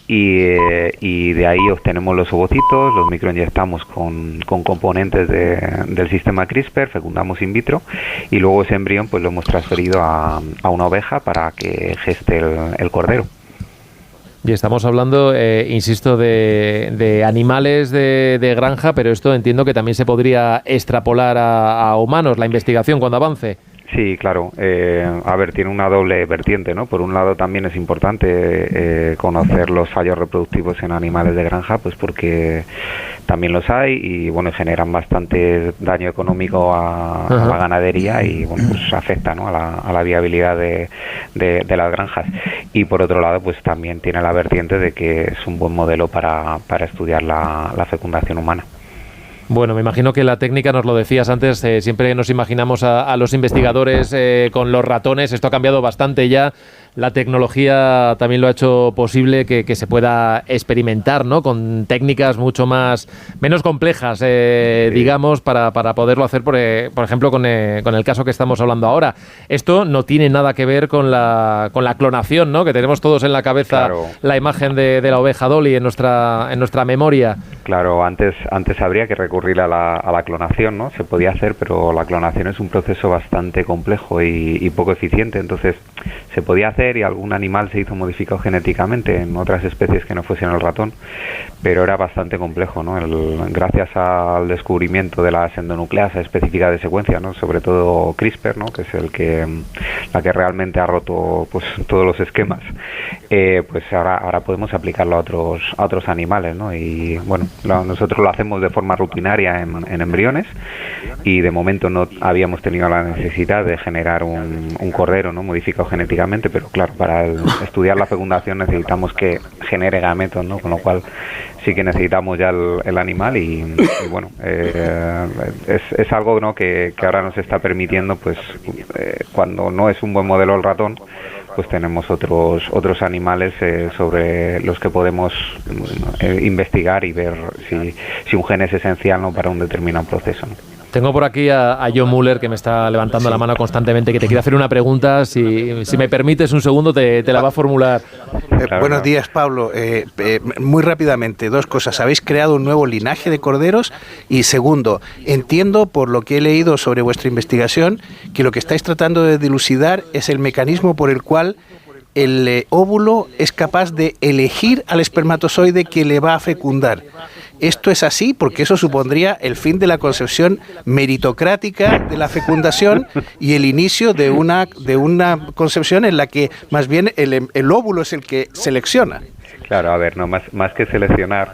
Speaker 10: y de ahí obtenemos los ovocitos, los microinyectamos con componentes del sistema CRISPR, fecundamos in vitro, y luego ese embrión pues lo hemos transferido a una oveja para que geste el cordero.
Speaker 1: Y estamos hablando, insisto, de animales de granja, pero esto entiendo que también se podría extrapolar a humanos, la investigación cuando avance.
Speaker 10: Sí, claro. Tiene una doble vertiente, ¿no? Por un lado también es importante conocer los fallos reproductivos en animales de granja, pues porque también los hay y generan bastante daño económico a la ganadería y pues afecta, ¿no? a la viabilidad de las granjas. Y por otro lado pues también tiene la vertiente de que es un buen modelo para estudiar la fecundación humana.
Speaker 1: Bueno, me imagino que la técnica, nos lo decías antes, siempre nos imaginamos a los investigadores con los ratones. Esto ha cambiado bastante ya. La tecnología también lo ha hecho posible que se pueda experimentar, ¿no? Con técnicas menos complejas, digamos, para poderlo hacer, por ejemplo, con el caso que estamos hablando ahora. Esto no tiene nada que ver con la clonación, ¿no? Que tenemos todos en la cabeza, claro, la imagen de la oveja Dolly en nuestra memoria.
Speaker 10: Claro, antes habría que recurrir a la clonación, ¿no? Se podía hacer, pero la clonación es un proceso bastante complejo y poco eficiente. Entonces se podía hacer y algún animal se hizo modificado genéticamente en otras especies que no fuesen el ratón, pero era bastante complejo, ¿no? Gracias al descubrimiento de las endonucleasas específicas de secuencia, ¿no? Sobre todo CRISPR, ¿no? Que es la que realmente ha roto pues todos los esquemas. Pues ahora podemos aplicarlo a otros animales, ¿no? Y nosotros lo hacemos de forma rutinaria en embriones, y de momento no habíamos tenido la necesidad de generar un cordero, ¿no? Modificado genéticamente, pero claro, para estudiar la fecundación necesitamos que genere gametos, ¿no? Con lo cual sí que necesitamos ya el animal y es algo, ¿no? que ahora nos está permitiendo, pues cuando no es un buen modelo el ratón, pues tenemos otros animales sobre los que podemos investigar y ver si un gen es esencial, ¿no? Para un determinado proceso, ¿no?
Speaker 1: Tengo por aquí a John Muller, que me está levantando la mano constantemente, que te quiere hacer una pregunta. Si me permites un segundo, te la va a formular.
Speaker 6: Buenos días, Pablo. Muy rápidamente, dos cosas. ¿Habéis creado un nuevo linaje de corderos? Y segundo, entiendo por lo que he leído sobre vuestra investigación que lo que estáis tratando de dilucidar es el mecanismo por el cual el óvulo es capaz de elegir al espermatozoide que le va a fecundar. ¿Esto es así? Porque eso supondría el fin de la concepción meritocrática de la fecundación y el inicio de una concepción en la que más bien el óvulo es el que selecciona.
Speaker 10: Claro, a ver, no más que seleccionar,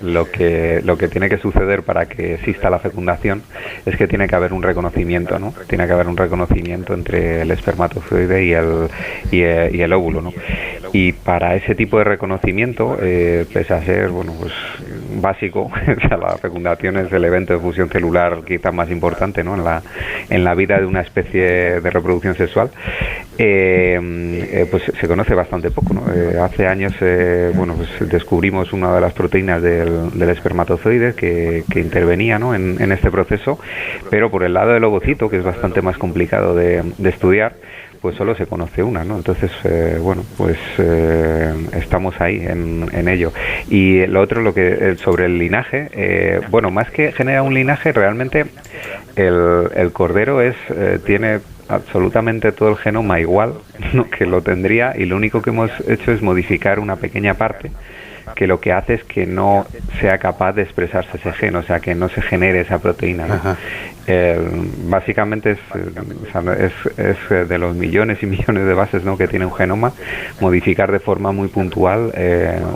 Speaker 10: lo que tiene que suceder para que exista la fecundación es que tiene que haber un reconocimiento, ¿no? Tiene que haber un reconocimiento entre el espermatozoide y el óvulo, ¿no? Y para ese tipo de reconocimiento, pese a ser, pues básico, o sea, la fecundación es el evento de fusión celular quizás más importante, ¿no? En la vida de una especie de reproducción sexual, pues se conoce bastante poco, ¿no? Hace años pues descubrimos una de las proteínas del espermatozoide que intervenía, ¿no? en este proceso, pero por el lado del ovocito, que es bastante más complicado de estudiar, pues solo se conoce una, ¿no? Entonces, estamos ahí en ello. Y lo otro, sobre el linaje, más que genera un linaje, realmente el cordero tiene absolutamente todo el genoma igual, ¿no? Que lo tendría, y lo único que hemos hecho es modificar una pequeña parte que lo que hace es que no sea capaz de expresarse ese gen, o sea, que no se genere esa proteína, ¿no? Básicamente es de los millones y millones de bases, ¿no?, que tiene un genoma, modificar de forma muy puntual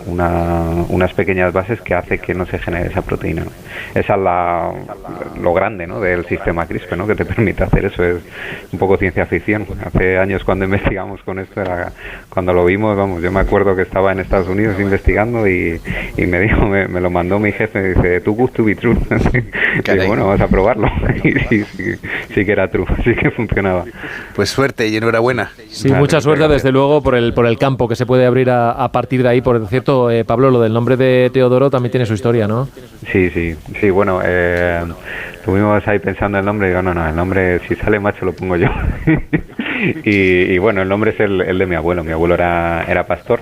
Speaker 10: unas pequeñas bases que hace que no se genere esa proteína, ¿no? Esa es lo grande, ¿no?, del sistema CRISPR, ¿no?, que te permite hacer eso. Es un poco ciencia ficción. Hace años cuando investigamos con esto, cuando lo vimos, vamos, yo me acuerdo que estaba en Estados Unidos investigando y me dijo, me lo mandó mi jefe, dice, too good to be true. Y bueno, vamos a probarlo. Y sí que era true, sí que funcionaba.
Speaker 6: Pues suerte y enhorabuena.
Speaker 1: Sí, mucha suerte desde luego por el campo que se puede abrir a partir de ahí. Por cierto, Pablo, lo del nombre de Teodoro también tiene su historia, ¿no?
Speaker 10: Sí, bueno, estuvimos ahí pensando el nombre y digo, no, el nombre, si sale macho lo pongo yo. y bueno, el nombre es el de mi abuelo era pastor.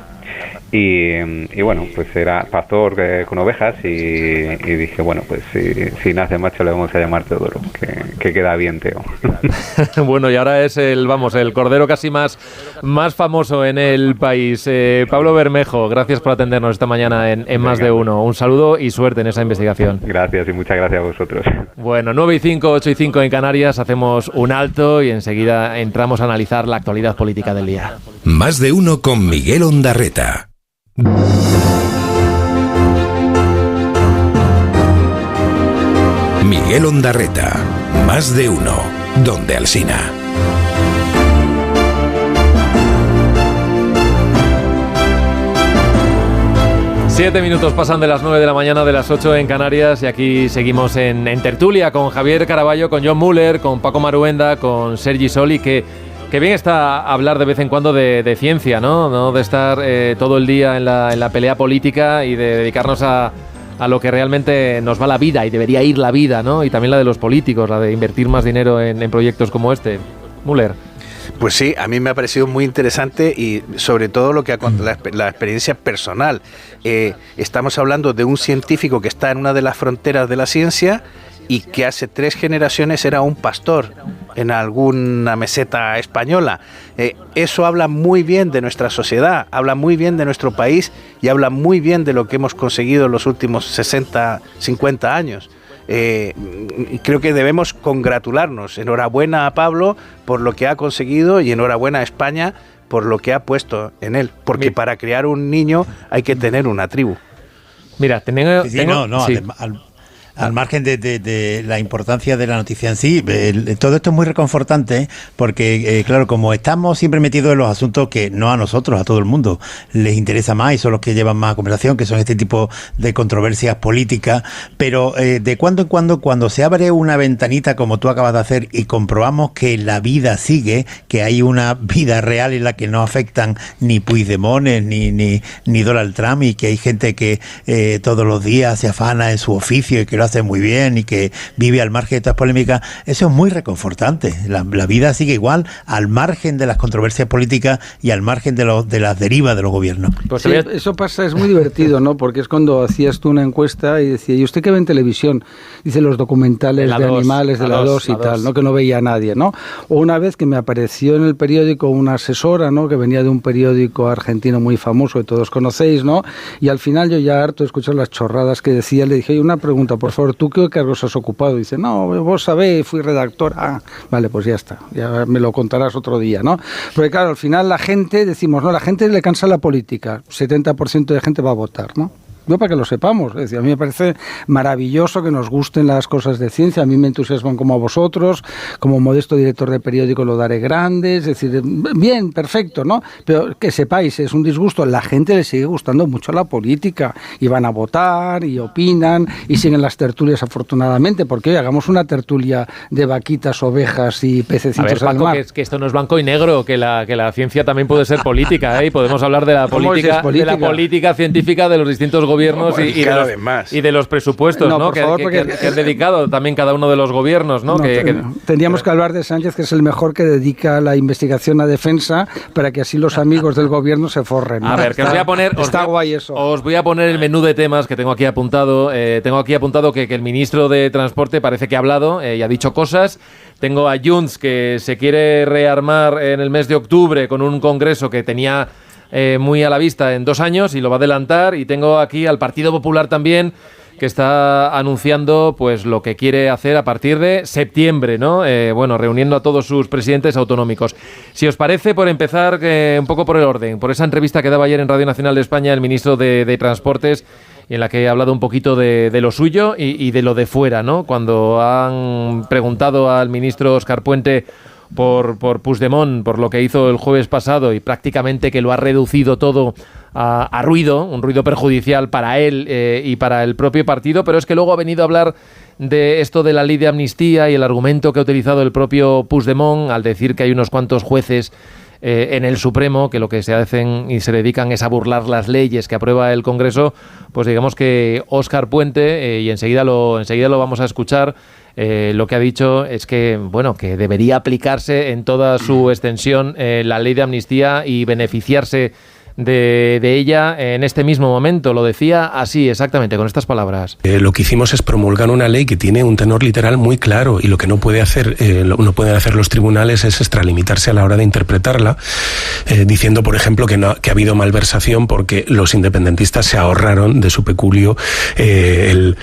Speaker 10: Y bueno, pues era pastor con ovejas y dije, bueno, pues si nace macho le vamos a llamar Teodoro, que queda bien, Teo.
Speaker 1: Bueno, y ahora es el cordero casi más famoso en el país. Pablo Bermejo, gracias por atendernos esta mañana en Más de Uno. Un saludo y suerte en esa investigación.
Speaker 10: Gracias y muchas gracias a vosotros.
Speaker 1: Bueno, 9:05, 8:05 en Canarias, hacemos un alto y enseguida entramos a analizar la actualidad política del día.
Speaker 4: Más de Uno con Miguel Ondarreta. Miguel Ondarreta, Más de Uno, donde Alsina.
Speaker 1: Siete minutos pasan de las 9 de la mañana, de las 8 en Canarias, y aquí seguimos en tertulia con Javier Caraballo, con John Muller, con Paco Maruenda, con Sergi Soli, que bien está hablar de vez en cuando de ciencia, ¿no? No de estar todo el día en la pelea política y de dedicarnos a lo que realmente nos va la vida y debería ir la vida, ¿no? Y también la de los políticos, la de invertir más dinero en proyectos como este. Muller.
Speaker 6: Pues sí, a mí me ha parecido muy interesante y sobre todo lo que la experiencia personal. Estamos hablando de un científico que está en una de las fronteras de la ciencia y que hace 3 generaciones era un pastor en alguna meseta española. Eso habla muy bien de nuestra sociedad, habla muy bien de nuestro país y habla muy bien de lo que hemos conseguido en los últimos 60, 50 años. Creo que debemos congratularnos. Enhorabuena a Pablo por lo que ha conseguido y enhorabuena a España por lo que ha puesto en él. Porque para crear un niño hay que tener una tribu.
Speaker 1: Mira,
Speaker 9: al margen de la importancia de la noticia en sí, todo esto es muy reconfortante porque, claro, como estamos siempre metidos en los asuntos que no a nosotros, a todo el mundo les interesa más y son los que llevan más conversación, que son este tipo de controversias políticas, pero de cuando en cuando se abre una ventanita como tú acabas de hacer y comprobamos que la vida sigue, que hay una vida real en la que no afectan ni Puigdemont ni Donald Trump y que hay gente que todos los días se afana en su oficio y que lo hace muy bien y que vive al margen de estas polémicas, eso es muy reconfortante. La vida sigue igual, al margen de las controversias políticas y al margen de las derivas de los gobiernos.
Speaker 7: Pues sí, eso pasa, es muy divertido, ¿no? Porque es cuando hacías tú una encuesta y decía, ¿y usted qué ve en televisión? Dice los documentales de animales de la 2 y tal, ¿no? Que no veía a nadie, ¿no? O una vez que me apareció en el periódico una asesora, ¿no? Que venía de un periódico argentino muy famoso que todos conocéis, ¿no? Y al final yo ya harto de escuchar las chorradas que decía, le dije, oye, una pregunta, por favor, ¿tú qué cargos has ocupado? Dice, no, vos sabés, fui redactor. Ah, vale, pues ya está, ya me lo contarás otro día, ¿no? Porque claro, al final la gente, decimos, no, la gente le cansa la política, 70% de gente va a votar, ¿no? Yo para que lo sepamos, es decir, a mí me parece maravilloso que nos gusten las cosas de ciencia, a mí me entusiasman como a vosotros, como modesto director de periódico lo daré grande, es decir, bien, perfecto, ¿no? Pero que sepáis, es un disgusto, la gente le sigue gustando mucho la política y van a votar y opinan y siguen las tertulias afortunadamente, porque hoy hagamos una tertulia de vaquitas, ovejas y pececitos al mar.
Speaker 1: Que esto no es blanco y negro, que la ciencia también puede ser política, ¿eh? Y podemos hablar de la política científica de los distintos gobiernos y de los presupuestos, ¿no? Que han dedicado también cada uno de los gobiernos, ¿no?
Speaker 7: Tendríamos que hablar de Sánchez, que es el mejor que dedica la investigación a defensa para que así los amigos del gobierno se forren, ¿no?
Speaker 1: A ver, que os voy a poner el menú de temas que tengo aquí apuntado. Tengo aquí apuntado que el ministro de Transporte parece que ha hablado y ha dicho cosas. Tengo a Junts, que se quiere rearmar en el mes de octubre con un congreso que tenía muy a la vista en 2 años y lo va a adelantar. Y tengo aquí al Partido Popular también, que está anunciando pues lo que quiere hacer a partir de septiembre, ¿no? Reuniendo a todos sus presidentes autonómicos. Si os parece, por empezar un poco por el orden, por esa entrevista que daba ayer en Radio Nacional de España el ministro de Transportes, en la que ha hablado un poquito de lo suyo y de lo de fuera, ¿no? Cuando han preguntado al ministro Óscar Puente por Puigdemont, por lo que hizo el jueves pasado y prácticamente que lo ha reducido todo a ruido, un ruido perjudicial para él y para el propio partido, pero es que luego ha venido a hablar de esto de la ley de amnistía y el argumento que ha utilizado el propio Puigdemont al decir que hay unos cuantos jueces en el Supremo que lo que se hacen y se dedican es a burlar las leyes que aprueba el Congreso. Pues digamos que Óscar Puente, y enseguida lo vamos a escuchar, lo que ha dicho es que que debería aplicarse en toda su extensión la ley de amnistía y beneficiarse de ella en este mismo momento. Lo decía así, exactamente, con estas palabras.
Speaker 2: Lo que hicimos es promulgar una ley que tiene un tenor literal muy claro, y lo que no pueden hacer los tribunales es extralimitarse a la hora de interpretarla, diciendo, por ejemplo, que ha habido malversación porque los independentistas se ahorraron de su peculio el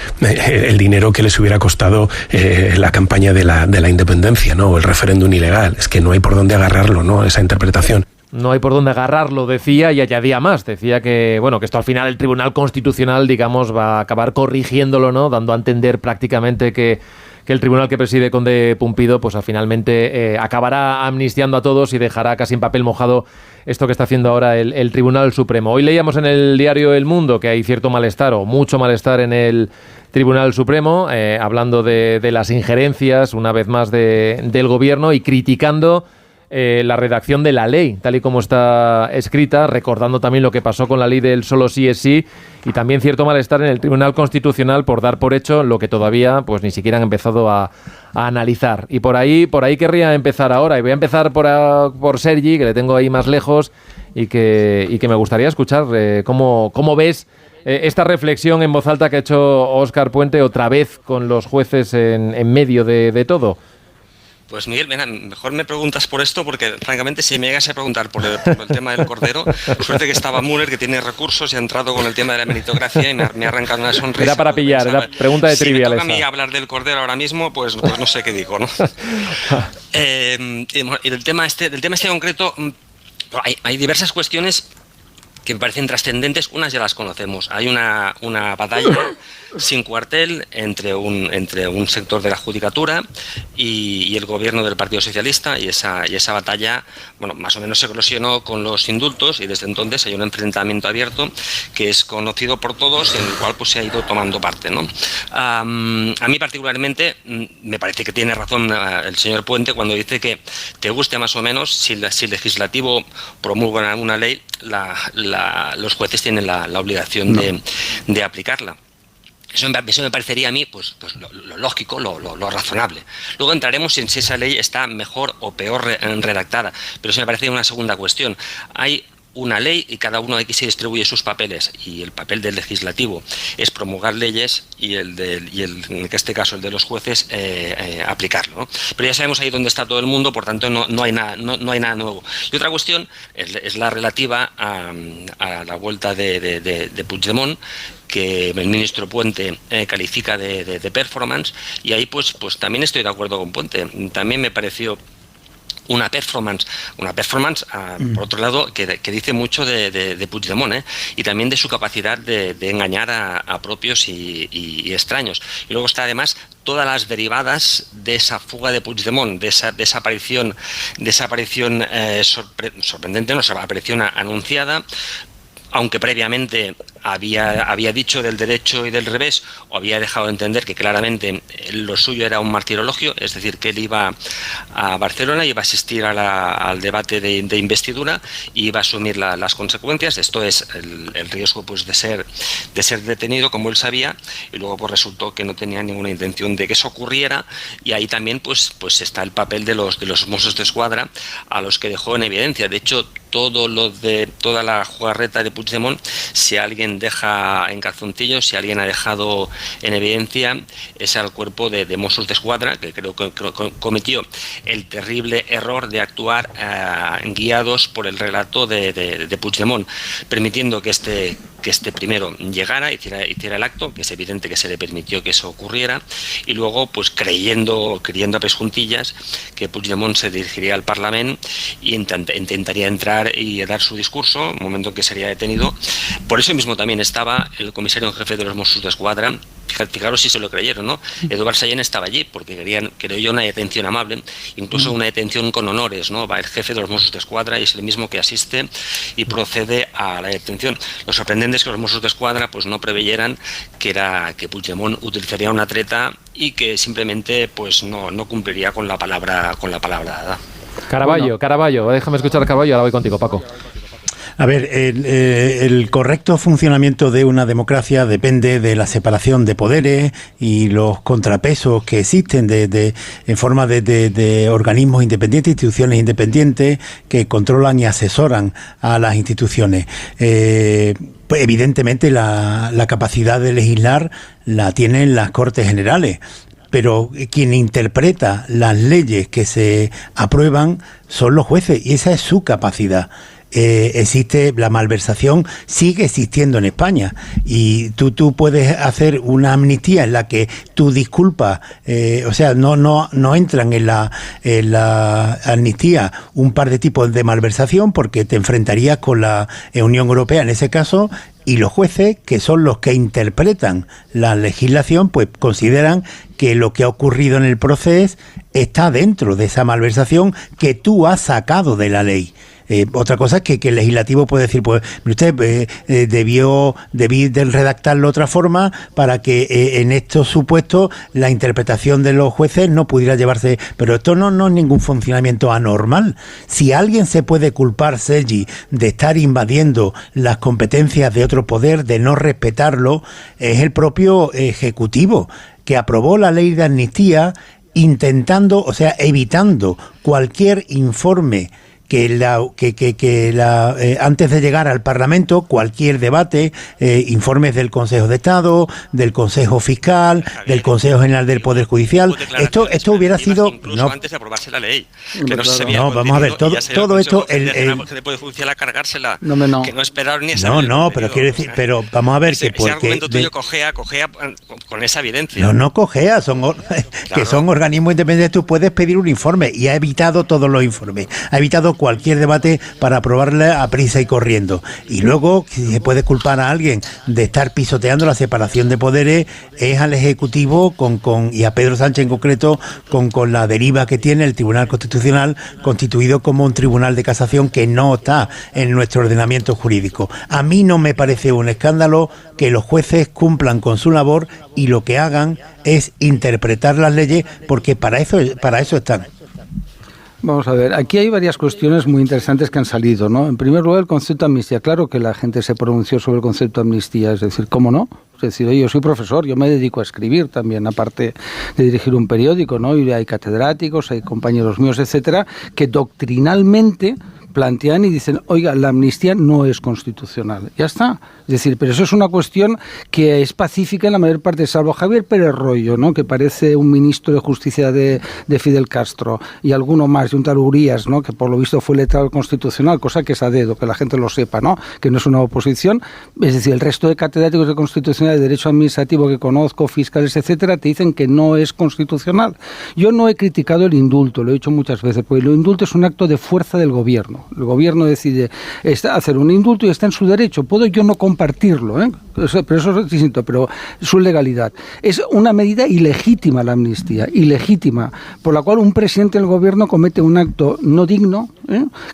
Speaker 2: dinero que les hubiera costado la campaña de la independencia, ¿no? O el referéndum ilegal. Es que no hay por dónde agarrarlo, ¿no? Esa interpretación.
Speaker 1: No hay por dónde agarrarlo, decía, y añadía más. Decía que esto al final el Tribunal Constitucional, digamos, va a acabar corrigiéndolo, ¿no? Dando a entender prácticamente que el tribunal que preside Conde Pumpido, pues finalmente acabará amnistiando a todos y dejará casi en papel mojado esto que está haciendo ahora el Tribunal Supremo. Hoy leíamos en el diario El Mundo que hay cierto malestar, o mucho malestar, en el Tribunal Supremo, hablando de las injerencias, una vez más, del gobierno, y criticando la redacción de la ley, tal y como está escrita, recordando también lo que pasó con la ley del solo sí es sí, y también cierto malestar en el Tribunal Constitucional por dar por hecho lo que todavía pues ni siquiera han empezado a analizar. Y por ahí querría empezar ahora, y voy a empezar por Sergi, que le tengo ahí más lejos, y que me gustaría escuchar cómo ves esta reflexión en voz alta que ha hecho Óscar Puente, otra vez con los jueces en medio de todo.
Speaker 8: Pues Miguel, mejor me preguntas por esto, porque francamente si me llegas a preguntar por el tema del Cordero, suerte que estaba Müller, que tiene recursos y ha entrado con el tema de la meritocracia y me ha arrancado una sonrisa.
Speaker 1: Era para pillar, era pregunta de trivial.
Speaker 8: Si me toca a mí hablar del Cordero ahora mismo, pues no sé qué digo, ¿no? Y del tema este concreto, hay diversas cuestiones que me parecen trascendentes. Unas ya las conocemos. Hay una batalla sin cuartel entre un sector de la judicatura y el gobierno del Partido Socialista, y esa batalla, más o menos se eclosionó con los indultos, y desde entonces hay un enfrentamiento abierto que es conocido por todos, en el cual pues se ha ido tomando parte, ¿no? A mí particularmente me parece que tiene razón el señor Puente cuando dice que, te guste más o menos, si el legislativo promulga una ley, los jueces tienen la obligación de aplicarla. Eso me parecería a mí pues lo lógico, lo razonable. Luego entraremos en si esa ley está mejor o peor redactada, pero eso me parece una segunda cuestión. Hay una ley y cada uno aquí se distribuye sus papeles, y el papel del legislativo es promulgar leyes y en este caso el de los jueces aplicarlo, ¿no? Pero ya sabemos ahí dónde está todo el mundo, por tanto no hay nada nuevo. Y otra cuestión es la relativa a la vuelta de Puigdemont, que el ministro Puente califica de performance, y ahí pues también estoy de acuerdo con Puente. También me pareció una performance, por otro lado, que dice mucho de Puigdemont, y también de su capacidad de engañar a propios y extraños. Y luego está además todas las derivadas de esa fuga de Puigdemont, de esa aparición sorprendente, no, esa aparición anunciada, aunque previamente había dicho del derecho y del revés, o había dejado de entender que claramente lo suyo era un martirologio, es decir, que él iba a Barcelona, iba a asistir al debate de investidura y iba a asumir las consecuencias. Esto es el riesgo pues de ser detenido, como él sabía, y luego pues resultó que no tenía ninguna intención de que eso ocurriera, y ahí también pues está el papel de los Mossos de Escuadra, a los que dejó en evidencia. De hecho, toda la jugarreta de Puigdemont, si alguien deja en calzoncillos, si alguien ha dejado en evidencia, es al cuerpo de Mossos d'Esquadra, que creo que cometió el terrible error de actuar guiados por el relato de Puigdemont, permitiendo que este primero llegara, hiciera el acto, que es evidente que se le permitió que eso ocurriera, y luego pues creyendo a pes juntillas que Puigdemont se dirigiría al Parlamento y intentaría entrar y dar su discurso, un momento en que sería detenido. Por eso mismo también estaba el comisario en jefe de los Mossos d'Esquadra. Fijaros si se lo creyeron, ¿no? Eduard Sallent estaba allí porque querían, creo yo, una detención amable, incluso una detención con honores, ¿no? Va el jefe de los Mossos d'Esquadra y es el mismo que asiste y procede a la detención. Lo sorprendente es que los Mossos d'Esquadra pues no preveyeran que Puigdemont utilizaría una treta y que simplemente pues no cumpliría con la palabra dada.
Speaker 1: Caraballo, déjame escuchar a Caraballo, ahora voy contigo, Paco.
Speaker 9: A ver, el correcto funcionamiento de una democracia depende de la separación de poderes y los contrapesos que existen en forma de organismos independientes, instituciones independientes que controlan y asesoran a las instituciones. Pues evidentemente la capacidad de legislar la tienen las Cortes Generales, pero quien interpreta las leyes que se aprueban son los jueces y esa es su capacidad. Existe la malversación, sigue existiendo en España y tú puedes hacer una amnistía en la que tu disculpa, o sea, no entran en la amnistía un par de tipos de malversación porque te enfrentarías con la Unión Europea en ese caso. Y los jueces, que son los que interpretan la legislación, pues consideran que lo que ha ocurrido en el proceso está dentro de esa malversación que tú has sacado de la ley. Otra cosa es que el legislativo puede decir, pues usted debí de redactarlo de otra forma para que en estos supuestos la interpretación de los jueces no pudiera llevarse, pero esto no es ningún funcionamiento anormal. Si alguien se puede culpar, Sergi, de estar invadiendo las competencias de otro poder, de no respetarlo, es el propio Ejecutivo, que aprobó la ley de amnistía intentando, o sea, evitando cualquier informe antes de llegar al Parlamento, cualquier debate, informes del Consejo de Estado, del Consejo Fiscal, del Consejo General del Poder Judicial, esto hubiera sido
Speaker 8: incluso antes de aprobarse la ley, que no se sabía.
Speaker 9: No, vamos a ver, todo esto
Speaker 8: el Poder Judicial a cargársela, que no esperaron ni esa.
Speaker 9: No, pero quiero decir, pero vamos a ver
Speaker 8: ese argumento tuyo cojea con esa evidencia.
Speaker 9: No cojea, que son organismos independientes. Tú puedes pedir un informe y ha evitado todos los informes, ha evitado cualquier debate para aprobarle a prisa y corriendo. Y luego, si se puede culpar a alguien de estar pisoteando la separación de poderes, es al Ejecutivo y a Pedro Sánchez en concreto, con la deriva que tiene el Tribunal Constitucional, constituido como un tribunal de casación que no está en nuestro ordenamiento jurídico. A mí no me parece un escándalo que los jueces cumplan con su labor y lo que hagan es interpretar las leyes, porque para eso están.
Speaker 7: Vamos a ver, aquí hay varias cuestiones muy interesantes que han salido, ¿no? En primer lugar, el concepto de amnistía. Claro que la gente se pronunció sobre el concepto de amnistía, es decir, ¿cómo no? Es decir, oye, yo soy profesor, yo me dedico a escribir también, aparte de dirigir un periódico, ¿no? Y hay catedráticos, hay compañeros míos, etcétera, que doctrinalmente plantean y dicen, oiga, la amnistía no es constitucional. Ya está. Es decir, pero eso es una cuestión que es pacífica en la mayor parte, salvo Javier Pérez Royo, ¿no? Que parece un ministro de Justicia de Fidel Castro, y alguno más, y un tal Urías, ¿no? Que por lo visto fue letrado constitucional, cosa que es a dedo, que la gente lo sepa, ¿no? Que no es una oposición. Es decir, el resto de catedráticos de constitucional, de derecho administrativo que conozco, fiscales, etcétera, te dicen que no es constitucional. Yo no he criticado el indulto, lo he dicho muchas veces, porque el indulto es un acto de fuerza del gobierno. El gobierno decide hacer un indulto y está en su derecho. Puedo yo no compartirlo, pero eso es distinto, pero su legalidad. Es una medida ilegítima la amnistía, ilegítima, por la cual un presidente del gobierno comete un acto no digno,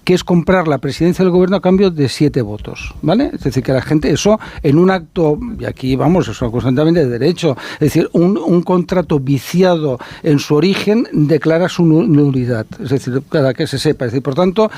Speaker 7: que es comprar la presidencia del gobierno a cambio de 7 votos, ¿vale? Es decir, que la gente, eso en un acto, y aquí vamos, es una cuestión también de derecho, es decir, un contrato viciado en su origen declara su nulidad, es decir, para que se sepa. Es decir, por tanto,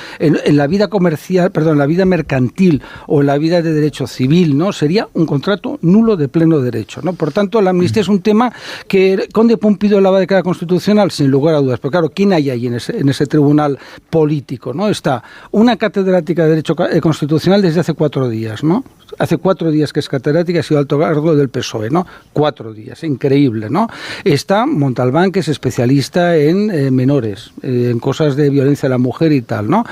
Speaker 7: en la vida comercial, en la vida mercantil o en la vida de derecho civil, ¿no? Sería un contrato nulo de pleno derecho, ¿no? Por tanto, la amnistía es un tema que Conde Pumpido la va a declarar constitucional, sin lugar a dudas. Pero claro, ¿quién hay ahí en ese tribunal político, ¿no? Está una catedrática de Derecho Constitucional desde hace 4 días, ¿no? Hace 4 días que es catedrática y ha sido alto cargo del PSOE, ¿no? 4 días, increíble, ¿no? Está Montalbán, que es especialista en menores, en cosas de violencia a la mujer y tal, ¿no?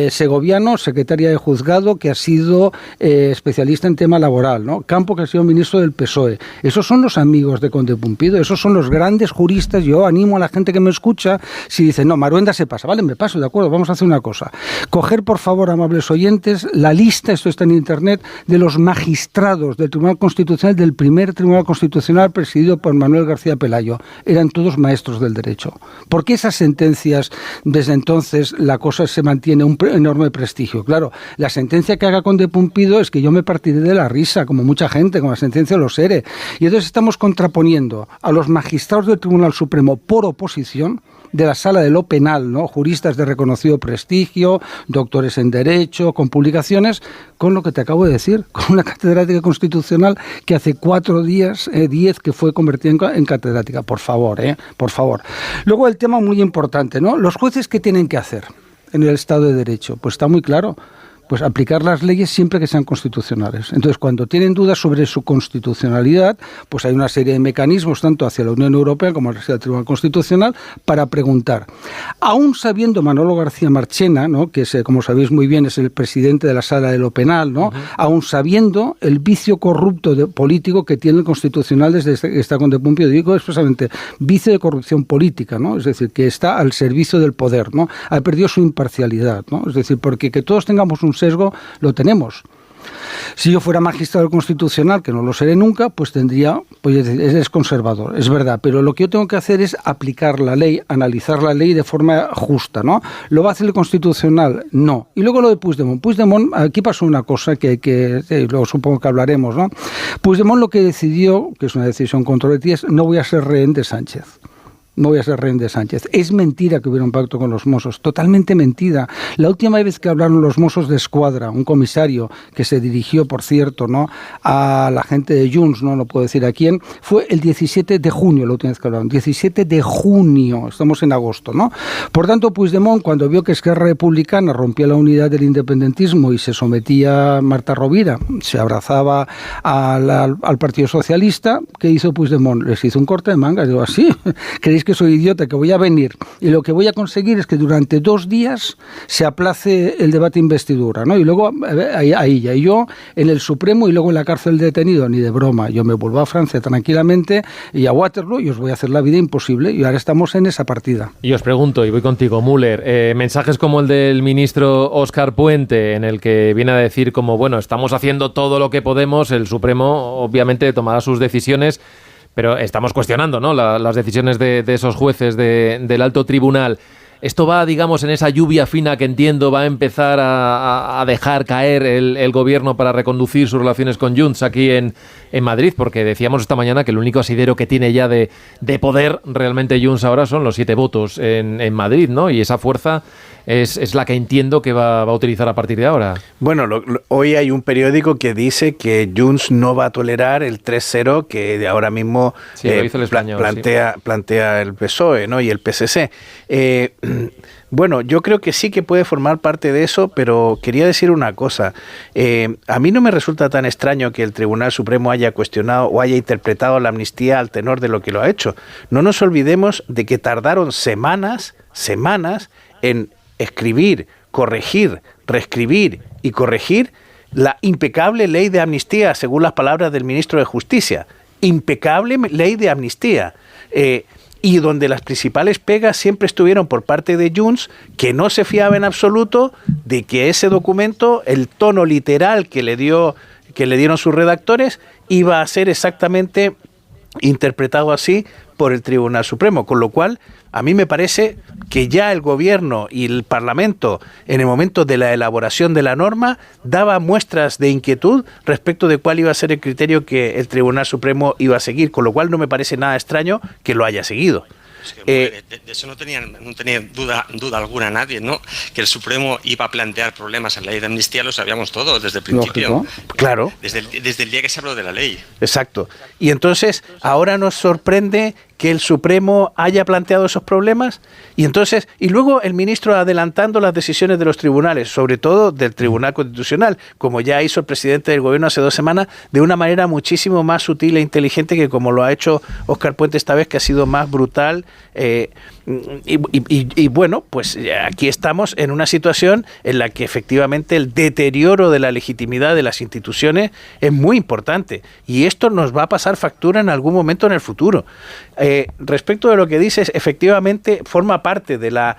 Speaker 7: Segoviano, secretaria de juzgado, que ha sido especialista en tema laboral, ¿no? Campo, que ha sido ministro del PSOE. Esos son los amigos de Conde Pumpido, esos son los grandes juristas. Yo animo a la gente que me escucha, si dice, no, Maruenda se pasa, vale, me paso, de acuerdo, vamos a hacer una cosa. Coger, por favor, amables oyentes, la lista, esto está en internet, de los magistrados del Tribunal Constitucional, del primer Tribunal Constitucional presidido por Manuel García Pelayo. Eran todos maestros del derecho. ¿Por qué esas sentencias, desde entonces, la cosa se mantiene un enorme prestigio? Claro, la sentencia que haga Conde Pumpido es que yo me partiré de la risa, como mucha gente, con la sentencia de los ERE. Y entonces estamos contraponiendo a los magistrados del Tribunal Supremo por oposición, de la Sala de lo Penal, ¿no? Juristas de reconocido prestigio, doctores en Derecho, con publicaciones, con lo que te acabo de decir, con una catedrática constitucional que hace 4 días, 10, que fue convertida en catedrática. Por favor, por favor. Luego el tema muy importante, ¿no? Los jueces, ¿qué tienen que hacer en el Estado de Derecho? Pues está muy claro. Pues aplicar las leyes siempre que sean constitucionales. Entonces, cuando tienen dudas sobre su constitucionalidad, pues hay una serie de mecanismos, tanto hacia la Unión Europea como hacia el Tribunal Constitucional, para preguntar. Aún sabiendo Manolo García Marchena, ¿no? Que es, como sabéis muy bien, es el presidente de la Sala de lo Penal, ¿no? Aún sabiendo el vicio corrupto político que tiene el Constitucional desde que está Conde Pumpido, digo expresamente, vicio de corrupción política, ¿no? Es decir, que está al servicio del poder, ¿no? Ha perdido su imparcialidad, ¿no? Es decir, porque que todos tengamos un sesgo, lo tenemos. Si yo fuera magistrado constitucional, que no lo seré nunca, pues tendría, pues es conservador, es verdad, pero lo que yo tengo que hacer es aplicar la ley, analizar la ley de forma justa, ¿no? ¿Lo va a hacer el Constitucional? No. Y luego lo de Puigdemont. Puigdemont, aquí pasó una cosa que luego supongo que hablaremos, ¿no? Puigdemont lo que decidió, que es una decisión controvertida, es no voy a ser rehén de Sánchez. No voy a ser rehén de Sánchez. Es mentira que hubiera un pacto con los Mossos, totalmente mentira. La última vez que hablaron los Mossos de Escuadra, un comisario que se dirigió, por cierto, ¿no?, a la gente de Junts, no puedo decir a quién, fue el 17 de junio, la última vez que hablaron, 17 de junio, estamos en agosto, ¿no? Por tanto, Puigdemont, cuando vio que Esquerra Republicana rompía la unidad del independentismo y se sometía a Marta Rovira, se abrazaba al Partido Socialista, ¿qué hizo Puigdemont? Les hizo un corte de mangas, digo, así, ¿queréis que soy idiota, que voy a venir y lo que voy a conseguir es que durante 2 días se aplace el debate de investidura, ¿no? Y luego ahí ya, y yo en el Supremo y luego en la cárcel detenido, ni de broma, yo me vuelvo a Francia tranquilamente y a Waterloo y os voy a hacer la vida imposible, y ahora estamos en esa partida.
Speaker 1: Y os pregunto, y voy contigo, Müller, mensajes como el del ministro Óscar Puente, en el que viene a decir como, bueno, estamos haciendo todo lo que podemos, el Supremo obviamente tomará sus decisiones, pero estamos cuestionando, ¿no?, las decisiones de esos jueces del alto tribunal. Esto va, digamos, en esa lluvia fina que entiendo va a empezar a dejar caer el gobierno para reconducir sus relaciones con Junts aquí en Madrid, porque decíamos esta mañana que el único asidero que tiene ya de poder realmente Junts ahora son los 7 votos en Madrid, ¿no? Y esa fuerza es la que entiendo que va a utilizar a partir de ahora.
Speaker 6: Bueno, hoy hay un periódico que dice que Junts no va a tolerar el 3-0 que de ahora mismo plantea el PSOE, ¿no?, y el PSC. Bueno, yo creo que sí que puede formar parte de eso, pero quería decir una cosa. A mí no me resulta tan extraño que el Tribunal Supremo haya cuestionado o haya interpretado la amnistía al tenor de lo que lo ha hecho. No nos olvidemos de que tardaron semanas en escribir, corregir, reescribir y corregir la impecable ley de amnistía, según las palabras del ministro de Justicia. Impecable ley de amnistía. Y donde las principales pegas siempre estuvieron por parte de Junts, que no se fiaba en absoluto de que ese documento, el tono literal que le dieron sus redactores, iba a ser exactamente interpretado así por el Tribunal Supremo, con lo cual a mí me parece que ya el gobierno y el Parlamento, en el momento de la elaboración de la norma, daba muestras de inquietud respecto de cuál iba a ser el criterio que el Tribunal Supremo iba a seguir, con lo cual no me parece nada extraño que lo haya seguido.
Speaker 8: De eso no tenía duda alguna nadie, ¿no? Que el Supremo iba a plantear problemas en la ley de amnistía, lo sabíamos todos desde el principio.
Speaker 6: Lógico. Claro.
Speaker 8: Desde el día que se habló de la ley.
Speaker 6: Exacto. Y entonces, ahora nos sorprende que el Supremo haya planteado esos problemas y luego el ministro adelantando las decisiones de los tribunales, sobre todo del Tribunal Constitucional, como ya hizo el presidente del gobierno hace 2 semanas, de una manera muchísimo más sutil e inteligente que como lo ha hecho Óscar Puente esta vez, que ha sido más brutal. Y bueno, pues aquí estamos en una situación en la que efectivamente el deterioro de la legitimidad de las instituciones es muy importante y esto nos va a pasar factura en algún momento en el futuro. Respecto de lo que dices, efectivamente forma parte de la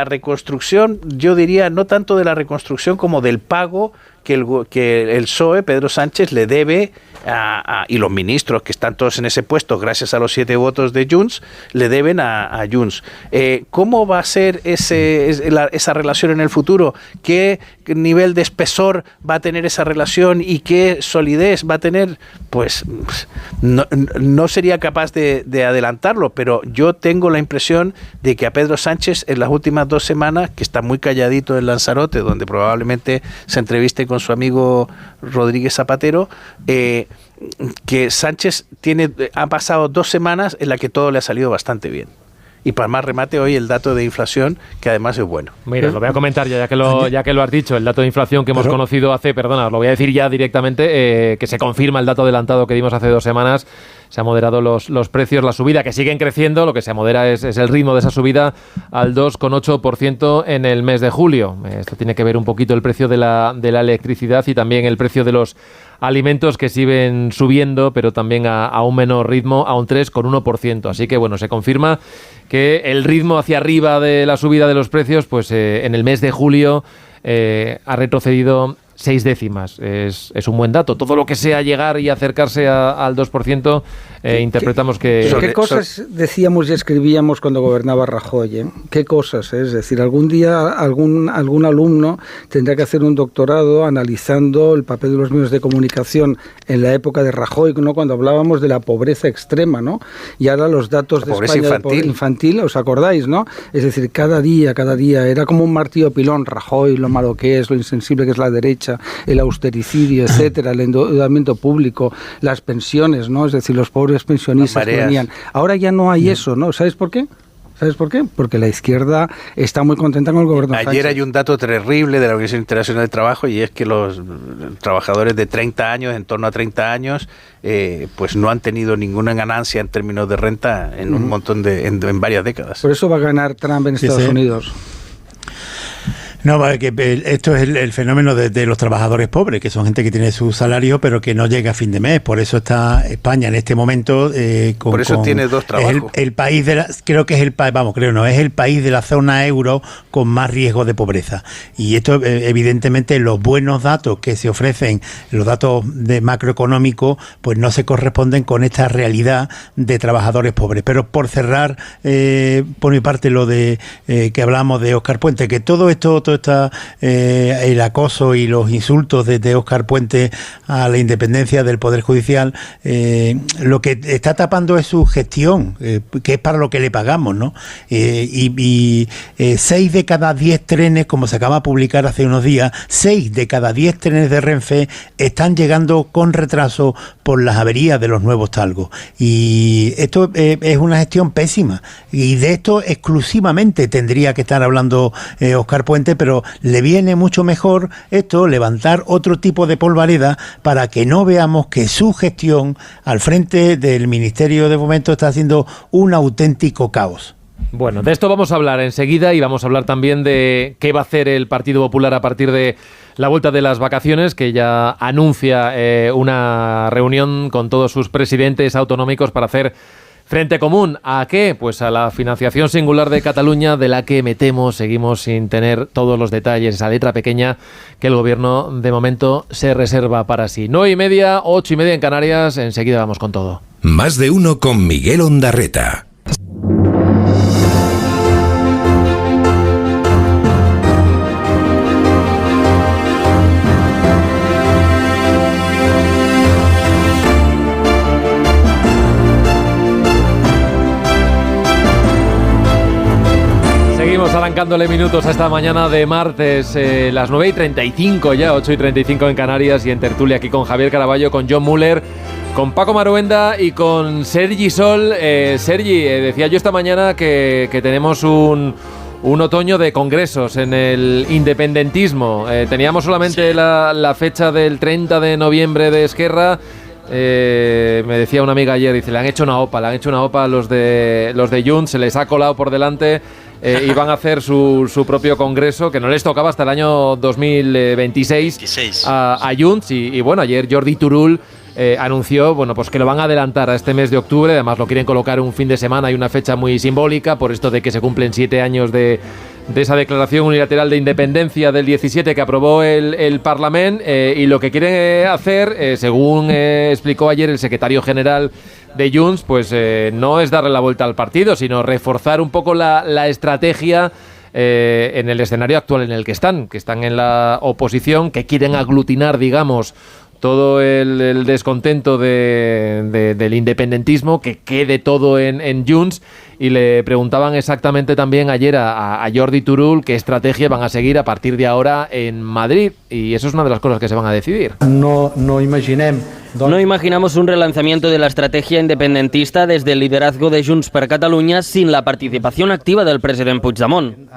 Speaker 6: reconstrucción, yo diría no tanto de la reconstrucción como del pago que el PSOE, Pedro Sánchez, le debe y los ministros que están todos en ese puesto gracias a los 7 votos de Junts, le deben a Junts. ¿Cómo va a ser esa relación en el futuro? ¿Qué nivel de espesor va a tener esa relación y qué solidez va a tener? Pues no sería capaz de adelantarlo, pero yo tengo la impresión de que a Pedro Sánchez en las últimas 2 semanas, que está muy calladito en Lanzarote, donde probablemente se entreviste con su amigo Rodríguez Zapatero, que Sánchez ha pasado 2 semanas en las que todo le ha salido bastante bien. Y para más remate hoy el dato de inflación, que además es bueno.
Speaker 1: Mira, lo voy a comentar ya que lo has dicho, el dato de inflación que hemos conocido hace, os lo voy a decir ya directamente, que se confirma el dato adelantado que dimos hace 2 semanas. Se han moderado los precios, la subida, que siguen creciendo, lo que se modera es el ritmo de esa subida al 2,8% en el mes de julio. Esto tiene que ver un poquito el precio de la electricidad y también el precio de los alimentos que siguen subiendo, pero también a un menor ritmo, a un 3,1%. Así que bueno, se confirma que el ritmo hacia arriba de la subida de los precios, pues en el mes de julio ha retrocedido 6 décimas. Es un buen dato. Todo lo que sea llegar y acercarse al 2%, interpretamos que...
Speaker 7: ¿Qué cosas decíamos y escribíamos cuando gobernaba Rajoy? ¿Qué cosas? Es decir, algún día algún alumno tendrá que hacer un doctorado analizando el papel de los medios de comunicación en la época de Rajoy, ¿no? Cuando hablábamos de la pobreza extrema, ¿no? Y ahora los datos de España infantil, ¿os acordáis, no? Es decir, cada día era como un martillo pilón. Rajoy, lo malo que es, lo insensible que es la derecha, el austericidio, etcétera, el endeudamiento público, las pensiones, ¿no? Es decir, los pobres pensionistas que venían. Ahora ya no hay eso, ¿no? ¿Sabes por qué? Porque la izquierda está muy contenta con el gobierno Sánchez.
Speaker 6: Ayer hay un dato terrible de la Organización Internacional del Trabajo y es que los trabajadores de 30 años, en torno a 30 años, pues no han tenido ninguna ganancia en términos de renta en un montón en varias décadas.
Speaker 7: Por eso va a ganar Trump en Estados Unidos.
Speaker 9: No, que esto es el fenómeno de los trabajadores pobres, que son gente que tiene su salario pero que no llega a fin de mes. Por eso está España en este momento
Speaker 6: por eso tiene 2 trabajos.
Speaker 9: El país creo que es el país, es el país de la zona euro con más riesgo de pobreza. Y esto, evidentemente, los buenos datos que se ofrecen, los datos de macroeconómicos, pues no se corresponden con esta realidad de trabajadores pobres. Pero por cerrar, por mi parte, lo de que hablamos de Óscar Puente, que todo está el acoso y los insultos de Óscar Puente a la independencia del Poder Judicial, lo que está tapando es su gestión, que es para lo que le pagamos, ¿no? Y 6 de cada 10 trenes, como se acaba de publicar hace unos días, 6 de cada 10 trenes de Renfe están llegando con retraso por las averías de los nuevos talgos. Y esto es una gestión pésima. Y de esto exclusivamente tendría que estar hablando Óscar Puente, pero le viene mucho mejor esto, levantar otro tipo de polvareda para que no veamos que su gestión al frente del Ministerio de Fomento está haciendo un auténtico caos.
Speaker 1: Bueno, de esto vamos a hablar enseguida y vamos a hablar también de qué va a hacer el Partido Popular a partir de la vuelta de las vacaciones, que ya anuncia una reunión con todos sus presidentes autonómicos para hacer frente común. ¿A qué? Pues a la financiación singular de Cataluña, de la que seguimos sin tener todos los detalles, esa letra pequeña que el gobierno de momento se reserva para sí. 9:30, 8:30 en Canarias, enseguida vamos con todo.
Speaker 4: Más de uno con Miguel Ondarreta.
Speaker 1: arrancándole minutos a esta mañana de martes, las 9:35 ya, 8:35 en Canarias, y en tertulia aquí con Javier Caraballo, con John Muller, con Paco Maruenda y con Sergi Sol. Sergi, decía yo esta mañana que tenemos un otoño de congresos en el independentismo. Teníamos solamente la fecha del 30 de noviembre de Esquerra. Me decía una amiga ayer, dice, le han hecho una OPA a los de Junts, se les ha colado por delante y van a hacer su propio congreso, que no les tocaba hasta el año 2026 a Junts, y bueno, ayer Jordi Turull anunció, bueno, pues que lo van a adelantar a este mes de octubre. Además lo quieren colocar un fin de semana y una fecha muy simbólica por esto de que se cumplen 7 años de esa declaración unilateral de independencia del 17 que aprobó el Parlamento, y lo que quieren hacer, según explicó ayer el secretario general de Junts, pues no es darle la vuelta al partido, sino reforzar un poco la estrategia en el escenario actual en el que están en la oposición, que quieren aglutinar, digamos, todo el descontento del independentismo, que quede todo en Junts. Y le preguntaban exactamente también ayer a Jordi Turull qué estrategia van a seguir a partir de ahora en Madrid, y eso es una de las cosas que se van a decidir.
Speaker 11: No imaginamos un relanzamiento de la estrategia independentista desde el liderazgo de Junts per Catalunya sin la participación activa del president Puigdemont.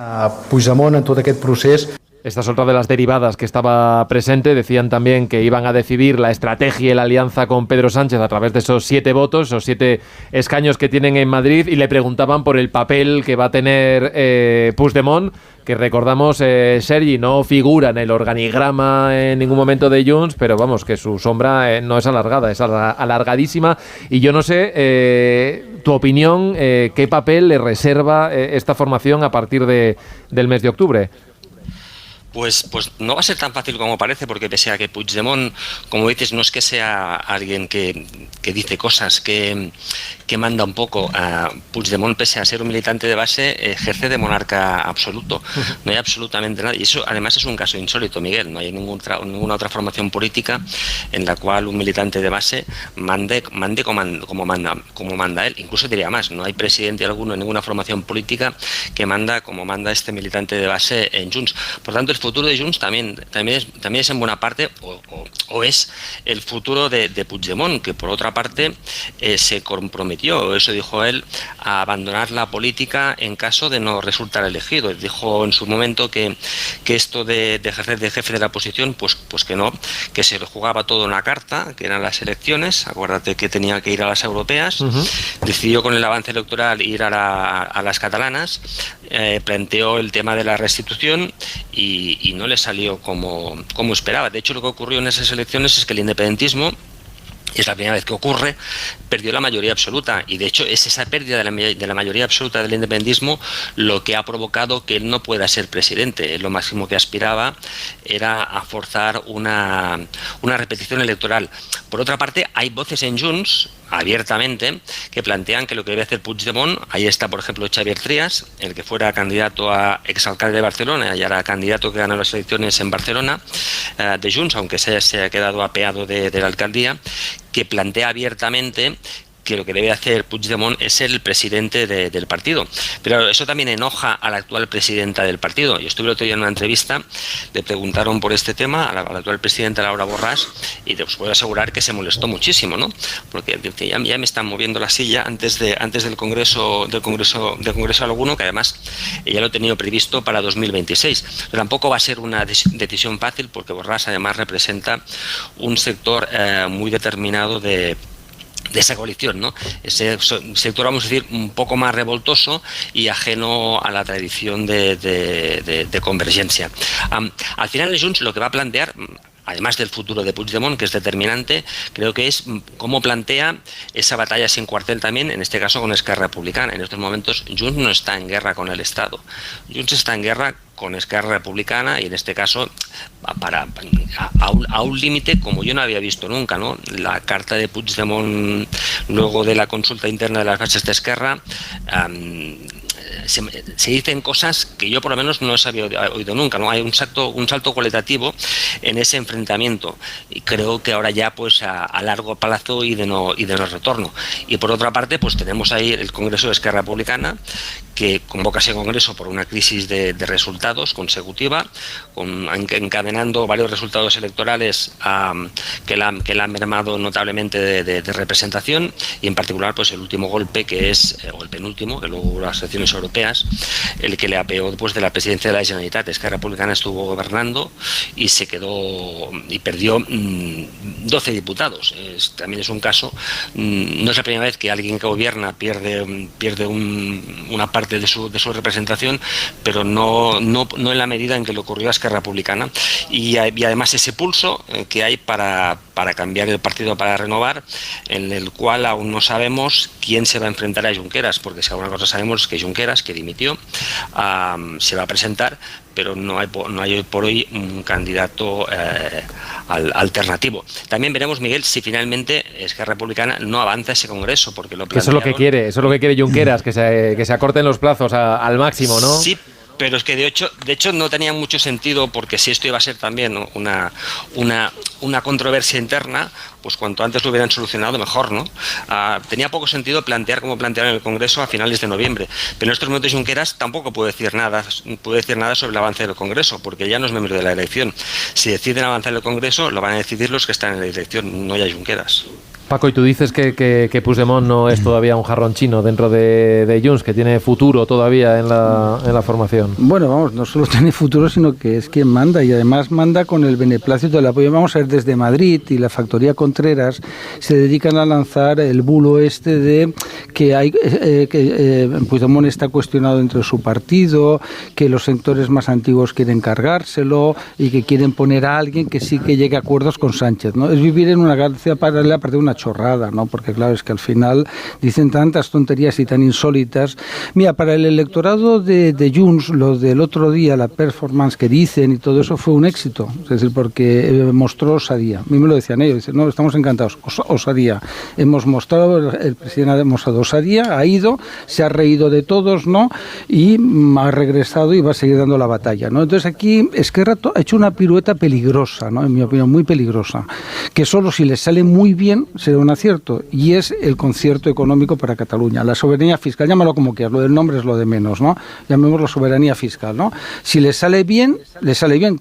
Speaker 5: Puigdemont en tot aquest procés.
Speaker 1: Esta es otra de las derivadas que estaba presente. Decían también que iban a decidir la estrategia y la alianza con Pedro Sánchez a través de esos 7 votos, esos 7 escaños que tienen en Madrid, y le preguntaban por el papel que va a tener Puigdemont, que recordamos, Sergi, no figura en el organigrama en ningún momento de Junts, pero vamos, que su sombra no es alargada, es alargadísima. Y yo no sé, tu opinión, ¿qué papel le reserva esta formación a partir del mes de octubre?
Speaker 8: Pues no va a ser tan fácil como parece, porque pese a que Puigdemont, como dices, no es que sea alguien que dice cosas, que manda un poco. Puigdemont, pese a ser un militante de base, ejerce de monarca absoluto. No hay absolutamente nada. Y eso además es un caso insólito, Miguel. No hay ninguna otra formación política en la cual un militante de base mande como manda él. Incluso diría más, no hay presidente alguno en ninguna formación política que manda como manda este militante de base en Junts. Por tanto, el futuro de Junts también es en buena parte, o es el futuro de Puigdemont, que por otra parte se comprometió, eso dijo él, a abandonar la política en caso de no resultar elegido. Dijo en su momento que esto de ejercer de jefe de la oposición, pues que no, que se le jugaba todo en una carta, que eran las elecciones. Acuérdate que tenía que ir a las europeas. Decidió con el avance electoral ir a las catalanas, planteó el tema de la restitución y no le salió como esperaba. De hecho, lo que ocurrió en esas elecciones es que el independentismo, es la primera vez que ocurre, perdió la mayoría absoluta, y de hecho es esa pérdida de la mayoría absoluta del independentismo lo que ha provocado que él no pueda ser presidente. Lo máximo que aspiraba era a forzar una repetición electoral. Por otra parte, hay voces en Junts abiertamente que plantean que lo que debe hacer Puigdemont, ahí está por ejemplo Xavier Trias, el que fuera candidato a exalcalde de Barcelona y ahora candidato que ganó las elecciones en Barcelona de Junts, aunque se haya quedado apeado de la alcaldía, que plantea abiertamente que lo que debe hacer Puigdemont es ser el presidente del partido. Pero eso también enoja a la actual presidenta del partido. Yo estuve el otro día en una entrevista, le preguntaron por este tema a la actual presidenta Laura Borràs, y os puedo asegurar que se molestó muchísimo, ¿no? Porque ya me están moviendo la silla antes del congreso alguno, que además ya lo he tenido previsto para 2026. Pero tampoco va a ser una decisión fácil, porque Borràs además representa un sector muy determinado de esa coalición, ¿no? Ese sector, vamos a decir, un poco más revoltoso y ajeno a la tradición de convergencia. Al final, Junts lo que va a plantear, además del futuro de Puigdemont, que es determinante, creo que es cómo plantea esa batalla sin cuartel también, en este caso con Esquerra Republicana. En estos momentos Junts no está en guerra con el Estado. Junts está en guerra con Esquerra Republicana, y en este caso a un límite como yo no había visto nunca, ¿no? La carta de Puigdemont luego de la consulta interna de las bases de Esquerra, se dicen cosas que yo por lo menos no os había oído nunca, ¿no? Hay un salto cualitativo en ese enfrentamiento, y creo que ahora ya pues a largo plazo y de no retorno. Y por otra parte pues tenemos ahí el Congreso de Esquerra Republicana, que convoca ese Congreso por una crisis de resultados consecutiva, encadenando varios resultados electorales que la han mermado notablemente de representación, y en particular pues el último golpe, que es, o el penúltimo, que luego hubo las elecciones europeas, el que le apeó después de la presidencia de la Generalitat. Esquerra Republicana estuvo gobernando y se quedó y perdió 12 diputados. También es un caso, no es la primera vez que alguien que gobierna pierde una parte de su representación, pero no en la medida en que le ocurrió a Esquerra Republicana, y además ese pulso que hay para cambiar el partido, para renovar, en el cual aún no sabemos quién se va a enfrentar a Junqueras, porque si alguna cosa sabemos es que Junqueras, que dimitió, se va a presentar, pero no hay hoy por hoy un candidato alternativo. También veremos, Miguel, si finalmente Esquerra Republicana no avanza ese Congreso, porque lo plantearon...
Speaker 1: Eso es lo que quiere Junqueras, que se acorten los plazos al máximo, ¿no?
Speaker 8: Sí, pero es que de hecho no tenía mucho sentido, porque si esto iba a ser también, ¿no?, una controversia interna, pues cuanto antes lo hubieran solucionado mejor, ¿no? Tenía poco sentido plantear como plantearon en el Congreso a finales de noviembre, pero en estos momentos Junqueras tampoco puede decir nada sobre el avance del Congreso, porque ya no es miembro de la elección. Si deciden avanzar el Congreso, lo van a decidir los que están en la elección, no ya Junqueras.
Speaker 1: Paco, y tú dices que Puigdemont no es todavía un jarrón chino dentro de Junts, que tiene futuro todavía en la formación.
Speaker 7: Bueno, vamos, no solo tiene futuro, sino que es quien manda, y además manda con el beneplácito del apoyo. Vamos a ver, desde Madrid y la factoría Contreras se dedican a lanzar el bulo este de que Puigdemont está cuestionado dentro de su partido, que los sectores más antiguos quieren cargárselo y que quieren poner a alguien que sí que llegue a acuerdos con Sánchez, ¿no? Es vivir en una galaxia paralela, aparte de una chorrada, ¿no? Porque claro, es que al final dicen tantas tonterías y tan insólitas. Mira, para el electorado de Junts, lo del otro día, la performance que dicen y todo eso fue un éxito, es decir, porque mostró osadía. A mí me lo decían ellos, dicen, no, estamos encantados, osadía. Hemos mostrado, el presidente ha demostrado osadía, ha ido, se ha reído de todos, ¿no? Y ha regresado y va a seguir dando la batalla, ¿no? Entonces aquí Esquerra ha hecho una pirueta peligrosa, ¿no? En mi opinión, muy peligrosa, que solo si les sale muy bien será un acierto, y es el concierto económico para Cataluña, la soberanía fiscal, llámalo como quieras, lo del nombre es lo de menos, ¿no? Llamémoslo soberanía fiscal, ¿no? Si le sale bien,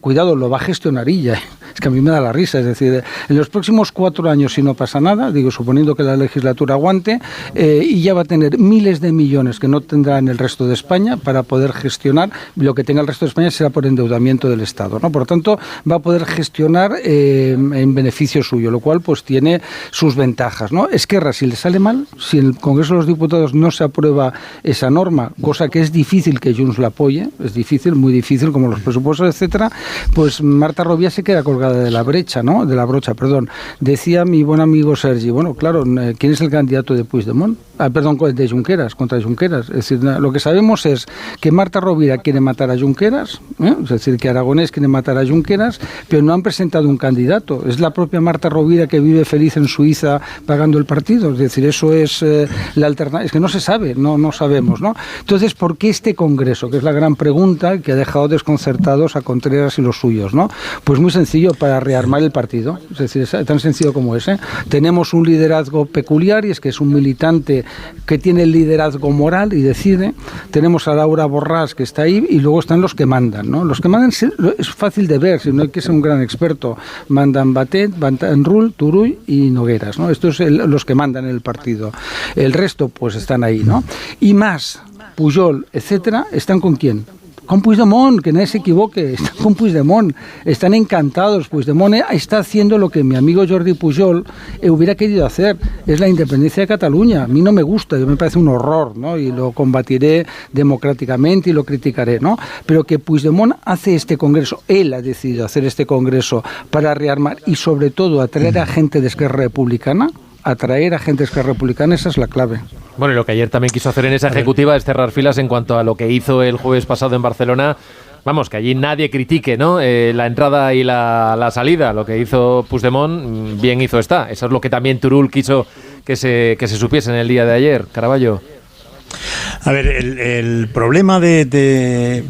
Speaker 7: cuidado, lo va a gestionar ella. Es que a mí me da la risa, es decir, en los próximos 4 años, si no pasa nada, digo, suponiendo que la legislatura aguante, y ya va a tener miles de millones que no tendrá en el resto de España para poder gestionar. Lo que tenga el resto de España será por endeudamiento del Estado, ¿no? Por lo tanto, va a poder gestionar en beneficio suyo, lo cual pues tiene sus ventajas, ¿no? Esquerra, si le sale mal, si en el Congreso de los Diputados no se aprueba esa norma, cosa que es difícil que Junts la apoye, es difícil, muy difícil, como los presupuestos, etcétera, pues Marta Rovira se queda colgada de la brocha, ¿no? Decía mi buen amigo Sergi, bueno, claro, ¿quién es el candidato de Puigdemont? De Junqueras, contra Junqueras. Es decir, lo que sabemos es que Marta Rovira quiere matar a Junqueras, es decir, que Aragonés quiere matar a Junqueras, pero no han presentado un candidato. Es la propia Marta Rovira que vive feliz en Suiza pagando el partido. Es decir, eso es la alternativa. Es que no se sabe, no sabemos, ¿no? Entonces, ¿por qué este Congreso? Que es la gran pregunta que ha dejado desconcertados a Contreras y los suyos, ¿no? Pues muy sencillo, para rearmar el partido. Es decir, es tan sencillo como ese. Tenemos un liderazgo peculiar, y es que es un militante que tiene el liderazgo moral y decide. Tenemos a Laura Borràs, que está ahí, y luego están los que mandan, ¿no? Los que mandan es fácil de ver, si no hay que ser un gran experto. Mandan Batet, mandan Rull, Turull y Nogueras, ¿no? Estos son los que mandan en el partido. El resto, pues están ahí, ¿no? Y más, Pujol, etcétera, ¿están con quién? Con Puigdemont, que nadie se equivoque, están con Puigdemont, están encantados. Puigdemont está haciendo lo que mi amigo Jordi Pujol hubiera querido hacer, es la independencia de Cataluña. A mí no me gusta, me parece un horror, ¿no? Y lo combatiré democráticamente y lo criticaré, ¿no? Pero que Puigdemont hace este congreso, él ha decidido hacer este congreso para rearmar y sobre todo atraer a gente de Esquerra Republicana. Esa es la clave.
Speaker 1: Bueno, y lo que ayer también quiso hacer en esa ejecutiva es cerrar filas en cuanto a lo que hizo el jueves pasado en Barcelona. Vamos, que allí nadie critique, ¿no? La entrada y la salida. Lo que hizo Puigdemont, bien hizo está. Eso es lo que también Turull quiso que se supiese en el día de ayer. Caraballo.
Speaker 9: A ver, el problema de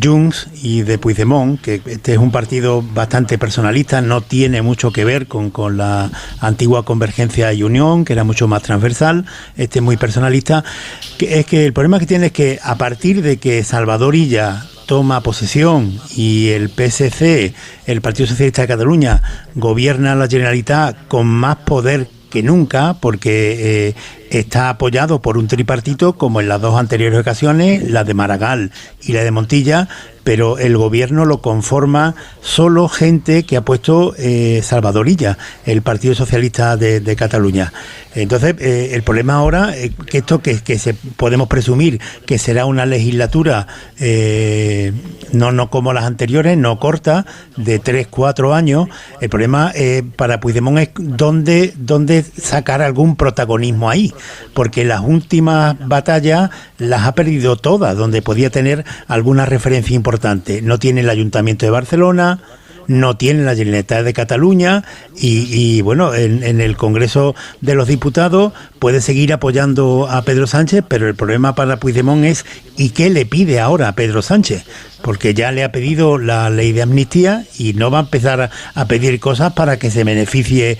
Speaker 9: Junts y de Puigdemont, que este es un partido bastante personalista, no tiene mucho que ver con la antigua Convergencia y Unión, que era mucho más transversal. Este es muy personalista. Es que el problema que tiene es que a partir de que Salvador Illa toma posesión y el PSC, el Partido Socialista de Cataluña, gobierna la Generalitat con más poder que nunca, porque está apoyado por un tripartito como en las dos anteriores ocasiones, la de Maragall y la de Montilla, pero el gobierno lo conforma solo gente que ha puesto Salvador Illa, el Partido Socialista de Cataluña. Entonces, el problema ahora es que esto que podemos presumir que será una legislatura no como las anteriores, no corta, de 3-4 años. El problema para Puigdemont es dónde sacar algún protagonismo ahí, porque las últimas batallas las ha perdido todas, donde podía tener alguna referencia importante. No tiene el Ayuntamiento de Barcelona, no tiene la Generalitat de Cataluña y bueno, en el Congreso de los Diputados puede seguir apoyando a Pedro Sánchez, pero el problema para Puigdemont es ¿y qué le pide ahora a Pedro Sánchez? Porque ya le ha pedido la ley de amnistía y no va a empezar a pedir cosas para que se beneficie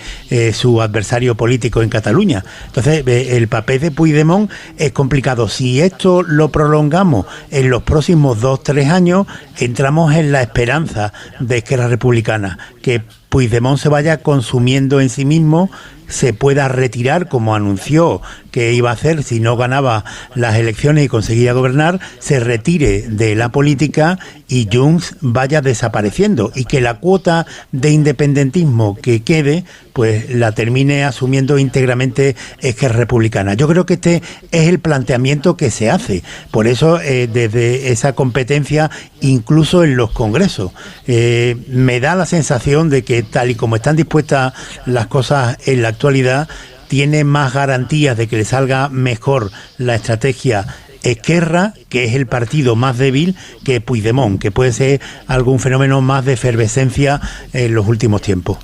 Speaker 9: su adversario político en Cataluña. Entonces, el papel de Puigdemont es complicado. Si esto lo prolongamos en los próximos 2-3 años, entramos en la esperanza de Esquerra Republicana, que Puigdemont se vaya consumiendo en sí mismo, se pueda retirar, como anunció que iba a hacer si no ganaba las elecciones y conseguía gobernar, se retire de la política y Junts vaya desapareciendo y que la cuota de independentismo que quede pues la termine asumiendo íntegramente Esquerra Republicana. Yo creo que este es el planteamiento que se hace, por eso desde esa competencia incluso en los congresos me da la sensación de que tal y como están dispuestas las cosas en la actualidad, tiene más garantías de que le salga mejor la estrategia Esquerra, que es el partido más débil, que Puigdemont, que puede ser algún fenómeno más de efervescencia en los últimos tiempos.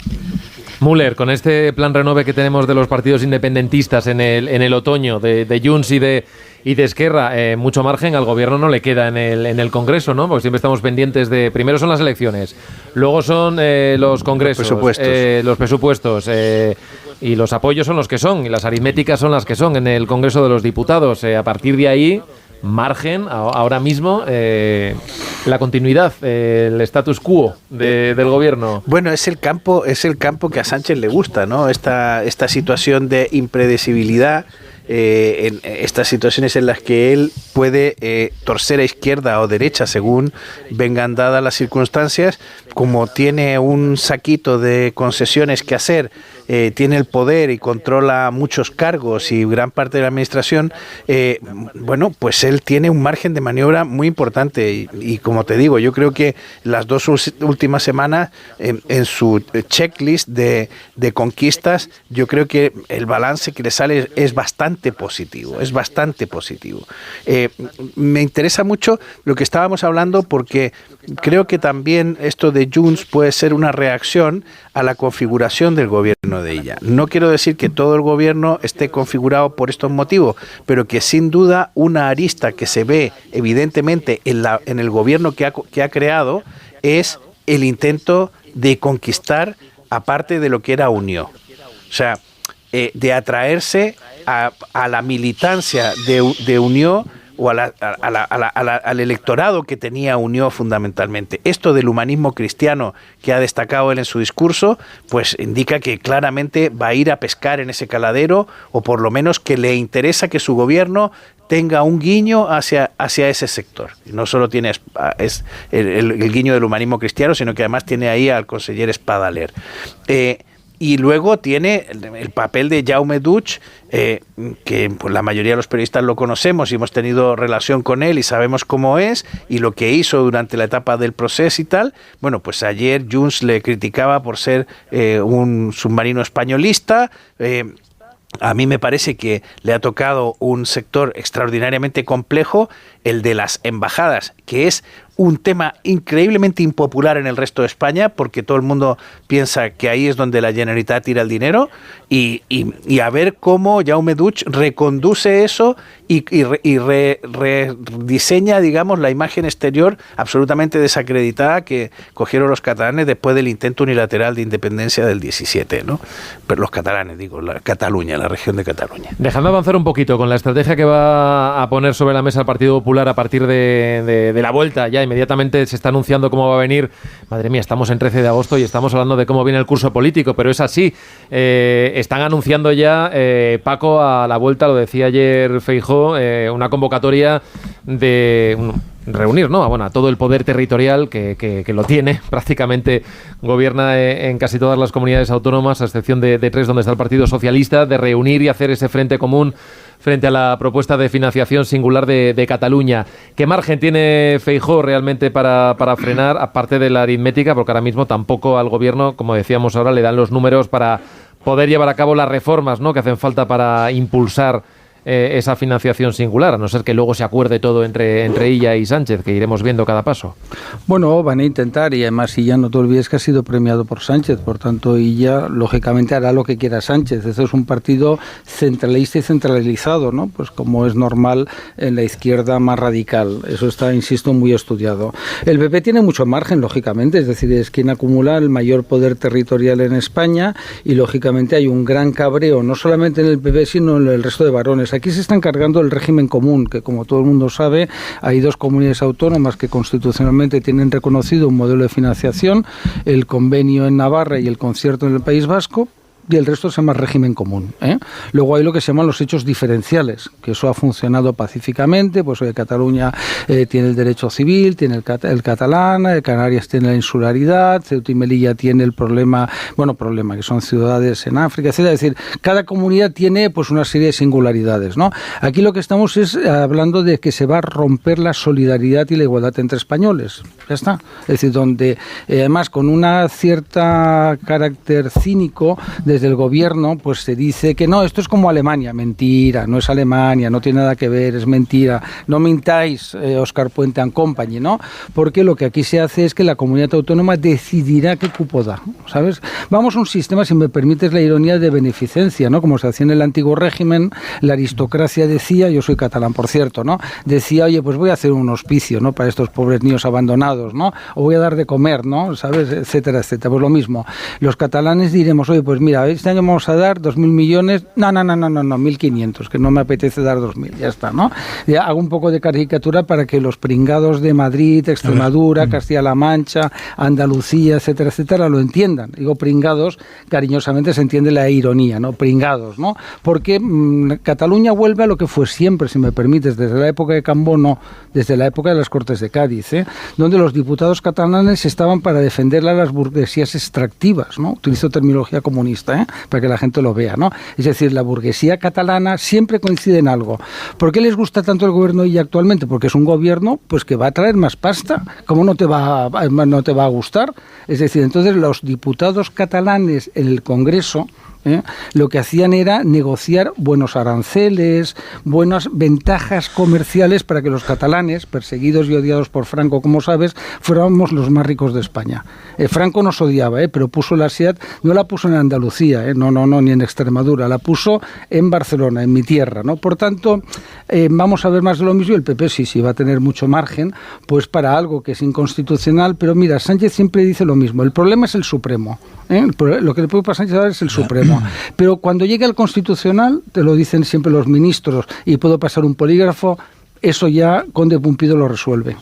Speaker 1: Müller, con este plan renove que tenemos de los partidos independentistas en el otoño, de Junts y de Esquerra, mucho margen al gobierno no le queda en el Congreso, ¿no? Porque siempre estamos pendientes de... Primero son las elecciones, luego son los congresos, los presupuestos y los apoyos son los que son, y las aritméticas son las que son en el Congreso de los Diputados. A partir de ahí, margen, ahora mismo, la continuidad, el status quo del gobierno.
Speaker 6: Bueno, es el campo que a Sánchez le gusta, ¿no? Esta situación de impredecibilidad, en estas situaciones en las que él puede torcer a izquierda o derecha según vengan dadas las circunstancias, como tiene un saquito de concesiones que hacer, tiene el poder y controla muchos cargos y gran parte de la administración, bueno, pues él tiene un margen de maniobra muy importante y como te digo, yo creo que las dos últimas semanas en su checklist de conquistas, yo creo que el balance que le sale es bastante positivo, me interesa mucho lo que estábamos hablando porque creo que también esto de Junts puede ser una reacción a la configuración del gobierno de ella. No quiero decir que todo el gobierno esté configurado por estos motivos, pero que sin duda una arista que se ve evidentemente en el gobierno que ha creado es el intento de conquistar aparte de lo que era Unió. O sea, de atraerse a la militancia de Unió o al electorado que tenía Unió fundamentalmente. Esto del humanismo cristiano que ha destacado él en su discurso, pues indica que claramente va a ir a pescar en ese caladero, o por lo menos que le interesa que su gobierno tenga un guiño hacia ese sector. Y no solo tiene el guiño del humanismo cristiano, sino que además tiene ahí al conseller Espadaler. Y luego tiene el papel de Jaume Duch, que pues, la mayoría de los periodistas lo conocemos y hemos tenido relación con él y sabemos cómo es y lo que hizo durante la etapa del proceso y tal. Bueno, pues ayer Junts le criticaba por ser un submarino españolista. A mí me parece que le ha tocado un sector extraordinariamente complejo, el de las embajadas, que es un tema increíblemente impopular en el resto de España, porque todo el mundo piensa que ahí es donde la Generalitat tira el dinero, y a ver cómo Jaume Puig reconduce eso y rediseña, digamos, la imagen exterior absolutamente desacreditada que cogieron los catalanes después del intento unilateral de independencia del 17, ¿no? Pero los catalanes, digo, Cataluña, la región de Cataluña.
Speaker 1: Dejadme avanzar un poquito con la estrategia que va a poner sobre la mesa el Partido Popular a partir de la vuelta. Ya inmediatamente se está anunciando cómo va a venir. Madre mía, estamos en 13 de agosto y estamos hablando de cómo viene el curso político, pero es así. Están anunciando ya, Paco, a la vuelta, lo decía ayer Feijóo, una convocatoria de reunir, ¿no? Bueno, a todo el poder territorial que lo tiene, prácticamente gobierna en casi todas las comunidades autónomas, a excepción de 3 donde está el Partido Socialista, de reunir y hacer ese frente común frente a la propuesta de financiación singular de Cataluña. ¿Qué margen tiene Feijóo realmente para frenar, aparte de la aritmética? Porque ahora mismo tampoco al gobierno, como decíamos ahora, le dan los números para poder llevar a cabo las reformas, ¿no?, que hacen falta para impulsar esa financiación singular, a no ser que luego se acuerde todo entre ella y Sánchez, que iremos viendo cada paso.
Speaker 7: Bueno, van a intentar, y además Illa, no te olvides que ha sido premiado por Sánchez, por tanto Illa lógicamente hará lo que quiera Sánchez. Eso es un partido centralista y centralizado, ¿no? Pues como es normal en la izquierda más radical. Eso está, insisto, muy estudiado. El PP tiene mucho margen, lógicamente, es decir, es quien acumula el mayor poder territorial en España, y lógicamente hay un gran cabreo, no solamente en el PP, sino en el resto de varones. Aquí se está encargando el régimen común, que como todo el mundo sabe, hay 2 comunidades autónomas que constitucionalmente tienen reconocido un modelo de financiación, el convenio en Navarra y el concierto en el País Vasco, y el resto se llama régimen común, ¿eh? Luego hay lo que se llaman los hechos diferenciales, que eso ha funcionado pacíficamente. Pues hoy Cataluña tiene el derecho civil, tiene el catalán, Canarias tiene la insularidad, Ceuta y Melilla tiene el problema que son ciudades en África, etcétera. Es decir, cada comunidad tiene pues una serie de singularidades, ¿no? Aquí lo que estamos es hablando de que se va a romper la solidaridad y la igualdad entre españoles. Ya está. Es decir, donde además con una cierta carácter cínico desde el gobierno, pues se dice que no, esto es como Alemania. Mentira, no es Alemania, no tiene nada que ver, es mentira. No mintáis, Óscar Puente and Company, ¿no? Porque lo que aquí se hace es que la comunidad autónoma decidirá qué cupo da, ¿sabes? Vamos a un sistema, si me permites la ironía, de beneficencia, ¿no? Como se hacía en el antiguo régimen, la aristocracia decía, yo soy catalán, por cierto, ¿no? Decía, oye, pues voy a hacer un hospicio, ¿no?, para estos pobres niños abandonados, ¿no? O voy a dar de comer, ¿no? ¿Sabes? Etcétera, etcétera. Pues lo mismo. Los catalanes diremos, oye, pues mira, este año vamos a dar 2.000 millones, no, 1.500, que no me apetece dar 2.000, ya está, ¿no? Ya hago un poco de caricatura para que los pringados de Madrid, Extremadura, Castilla-La Mancha, Andalucía, etcétera, etcétera, lo entiendan. Digo pringados, cariñosamente se entiende la ironía, ¿no? Pringados, ¿no? Porque Cataluña vuelve a lo que fue siempre, si me permites, desde la época de Cambó, no, desde la época de las Cortes de Cádiz, donde los diputados catalanes estaban para defenderle a las burguesías extractivas, ¿no? Utilizo terminología comunista, para que la gente lo vea, ¿no? Es decir, la burguesía catalana siempre coincide en algo. ¿Por qué les gusta tanto el gobierno de ella actualmente? Porque es un gobierno pues que va a traer más pasta. ¿Cómo no te va a gustar? Es decir, entonces los diputados catalanes en el Congreso lo que hacían era negociar buenos aranceles, buenas ventajas comerciales para que los catalanes, perseguidos y odiados por Franco, como sabes, fuéramos los más ricos de España. Franco nos odiaba, pero puso la SEAT, no la puso en Andalucía, no, ni en Extremadura, la puso en Barcelona, en mi tierra, ¿no? Por tanto, vamos a ver más de lo mismo, y el PP sí va a tener mucho margen, pues para algo que es inconstitucional, pero mira, Sánchez siempre dice lo mismo, el problema es el Supremo, lo que le puede pasar a Sánchez ahora es el Supremo. Pero cuando llegue al Constitucional, te lo dicen siempre los ministros, y puedo pasar un polígrafo, eso ya Conde Pumpido lo resuelve.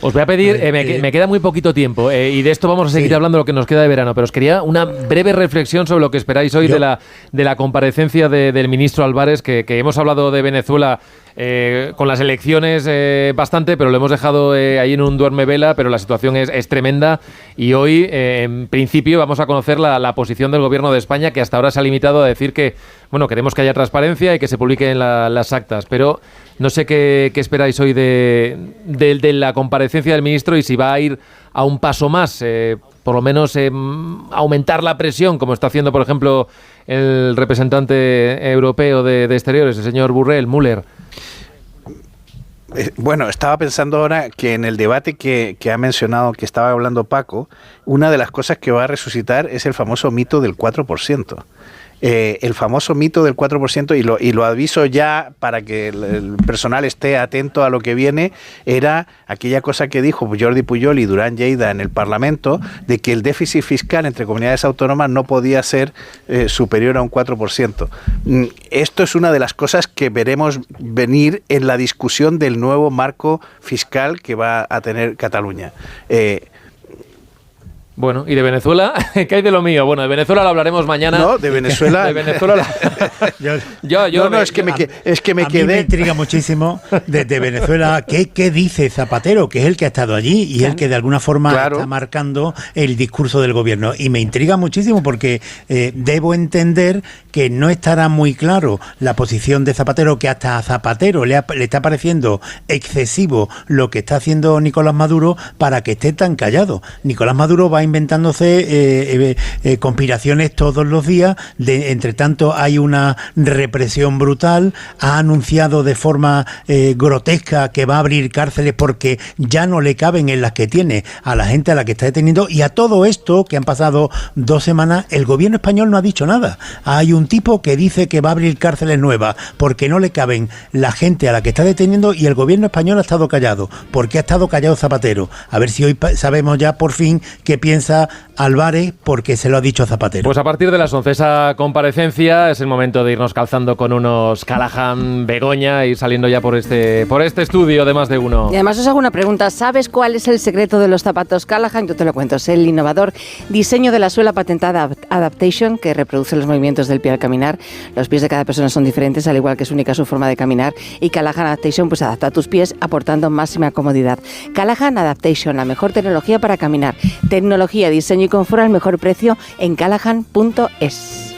Speaker 1: Os voy a pedir, me queda muy poquito tiempo, y de esto vamos a seguir hablando lo que nos queda de verano, pero os quería una breve reflexión sobre lo que esperáis hoy de la comparecencia del ministro Álvarez, que hemos hablado de Venezuela con las elecciones bastante, pero lo hemos dejado ahí en un duerme-vela, pero la situación es tremenda, y hoy en principio vamos a conocer la posición del gobierno de España, que hasta ahora se ha limitado a decir que, bueno, queremos que haya transparencia y que se publiquen las actas, pero no sé qué esperáis hoy de la comparecencia del ministro, y si va a ir a un paso más, por lo menos aumentar la presión, como está haciendo, por ejemplo, el representante europeo de Exteriores, el señor Borrell, Müller.
Speaker 6: Bueno, estaba pensando ahora que en el debate que ha mencionado, que estaba hablando Paco, una de las cosas que va a resucitar es el famoso mito del 4%. El famoso mito del 4%, y lo aviso ya para que el personal esté atento a lo que viene, era aquella cosa que dijo Jordi Pujol y Durán Lleida en el Parlamento, de que el déficit fiscal entre comunidades autónomas no podía ser superior a un 4%. Esto es una de las cosas que veremos venir en la discusión del nuevo marco fiscal que va a tener Cataluña.
Speaker 1: Bueno, ¿y de Venezuela? ¿Qué hay de lo mío? Bueno, de Venezuela lo hablaremos mañana.
Speaker 6: No, de Venezuela...
Speaker 1: de Venezuela...
Speaker 9: es que me quedé... A mí me intriga muchísimo de Venezuela qué dice Zapatero, que es el que ha estado allí y el que de alguna forma está marcando el discurso del gobierno. Y me intriga muchísimo porque debo entender que no estará muy claro la posición de Zapatero, que hasta a Zapatero le está pareciendo excesivo lo que está haciendo Nicolás Maduro para que esté tan callado. Nicolás Maduro va inventándose conspiraciones todos los días. Entre tanto hay una represión brutal, ha anunciado de forma grotesca que va a abrir cárceles porque ya no le caben en las que tiene a la gente a la que está deteniendo, y a todo esto que han pasado 2 semanas el gobierno español no ha dicho nada. Hay un tipo que dice que va a abrir cárceles nuevas porque no le caben la gente a la que está deteniendo, y el gobierno español ha estado callado. ¿Por qué ha estado callado Zapatero? A ver si hoy sabemos ya por fin qué piensa Álvarez, porque se lo ha dicho Zapatero.
Speaker 1: Pues a partir de las 11 esa comparecencia es el momento de irnos calzando con unos Callahan, Begoña, y saliendo ya por este estudio de Más de Uno.
Speaker 12: Y además os hago una pregunta: ¿sabes cuál es el secreto de los zapatos Callahan? Yo te lo cuento. Es el innovador diseño de la suela patentada Adaptation, que reproduce los movimientos del pie al caminar. Los pies de cada persona son diferentes, al igual que es única su forma de caminar, y Callahan Adaptation pues adapta a tus pies aportando máxima comodidad. Callahan Adaptation, la mejor tecnología para caminar. Tecnología, diseño y confort al mejor precio en callahan.es.